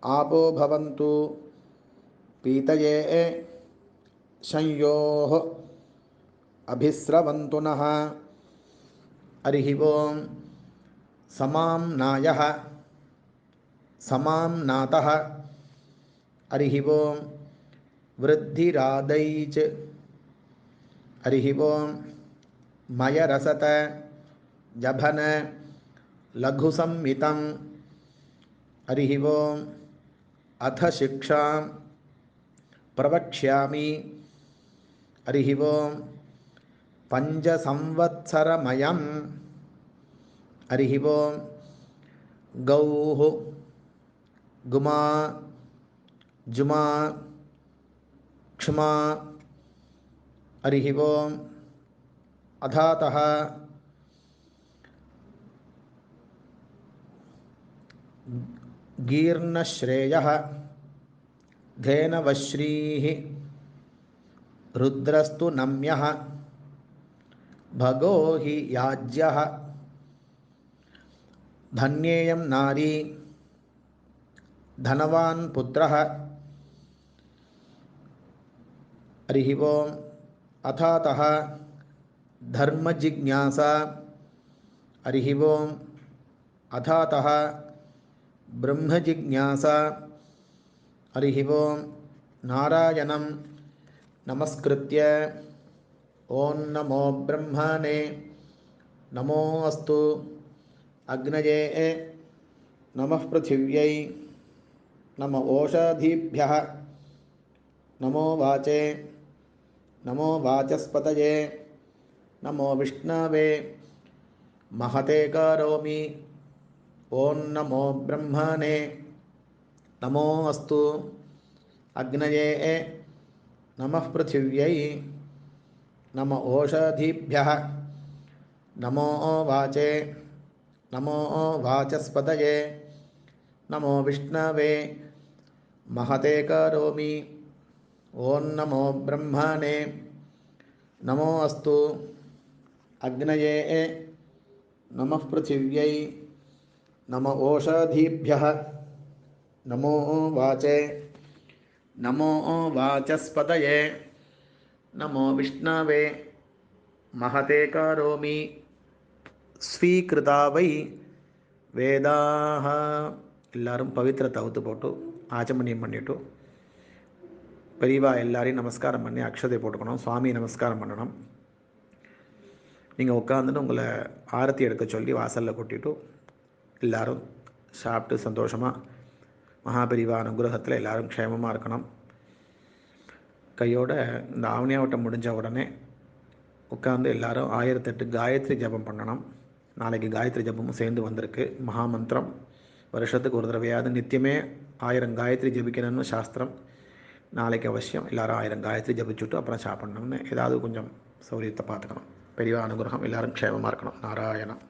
आपो भवन्तु पीतये संयोः अभिस्रवन्तु नः हरिः ओं समाम्नायः समाम्नातः हरिः ओं वृद्धिरादैच हरिः ओं मयरसत जभन लघुसंहितं हरिः ओं अथ शिक्षां प्रवक्ष्यामि हरिः ओं पञ्चसंवत्सरमयं हरिः ओं गौः गुमा जुमा क्ष्मा हरिः ओं अधातः गीर्णश्रेयः धेनवश्रीः रुद्रस्तु नम्यः भगो हि याज्यः धन्येयं नारी धनवान् पुत्रः हरिः ओं अथातः धर्मजिज्ञासा हरिः ओं अथातः ब्रह्मजिज्ञासा हरिः ओं नारायणं नमस्कृत्य ओं नमो ब्रह्मणे नमो अस्तु अग्नये नमः पृथिव्यै नमो ओषधीभ्यः नमो वाचे नमो वाचस्पतये नमो विष्णवे महते करोमि ओं नमो ब्रह्मणे नमो अस्तु अग्नये नमः पृथिव्यै नमो ओषधीभ्यः नमो वाचे नमो वाचस्पतये नमो विष्णवे महते करोमि ओं नमो ब्रह्मणे नमो अस्तु अग्नये नमः पृथिव्यै नमो ओषधीभ्यः नमो वाचे नमो वाचस्पतये नमो विष्णवे महते करोमि स्वीकृता वै வேதாக எல்லாரும் பவித்திர தவுத்து போட்டு ஆச்சமணியம் பண்ணிவிட்டு பெரியவா எல்லாரையும் நமஸ்காரம் பண்ணி அக்ஷதை போட்டுக்கணும். சுவாமி நமஸ்காரம் பண்ணணும். நீங்கள் உட்காந்துட்டு உங்களை ஆரத்தி எடுக்க சொல்லி வாசலில் கொட்டிட்டு எல்லோரும் சாப்பிட்டு சந்தோஷமாக மகாபெரிவா அனுகிரகத்தில் எல்லோரும் க்ஷேமமாக இருக்கணும். கையோட இந்த ஆவணியாவட்டம் முடிஞ்ச உடனே உட்காந்து எல்லோரும் 1008 காயத்ரி ஜபம் பண்ணணும். நாளைக்கு காயத்ரி ஜபமும் சேர்ந்து வந்திருக்கு. மகாமந்திரம் வருஷத்துக்கு ஒரு தடவையாவது நித்தியமே 1000 காயத்ரி ஜபிக்கணும்னு சாஸ்திரம். நாளைக்கு அவசியம் எல்லோரும் 1000 காயத்ரி ஜபிச்சுட்டு அப்புறம் சாப்பிட்ணும்னு ஏதாவது கொஞ்சம் சௌரியத்தை பார்த்துக்கணும். பெரியவா அனுகிரகம், எல்லோரும் க்ஷேமமாக இருக்கணும். நாராயணம்.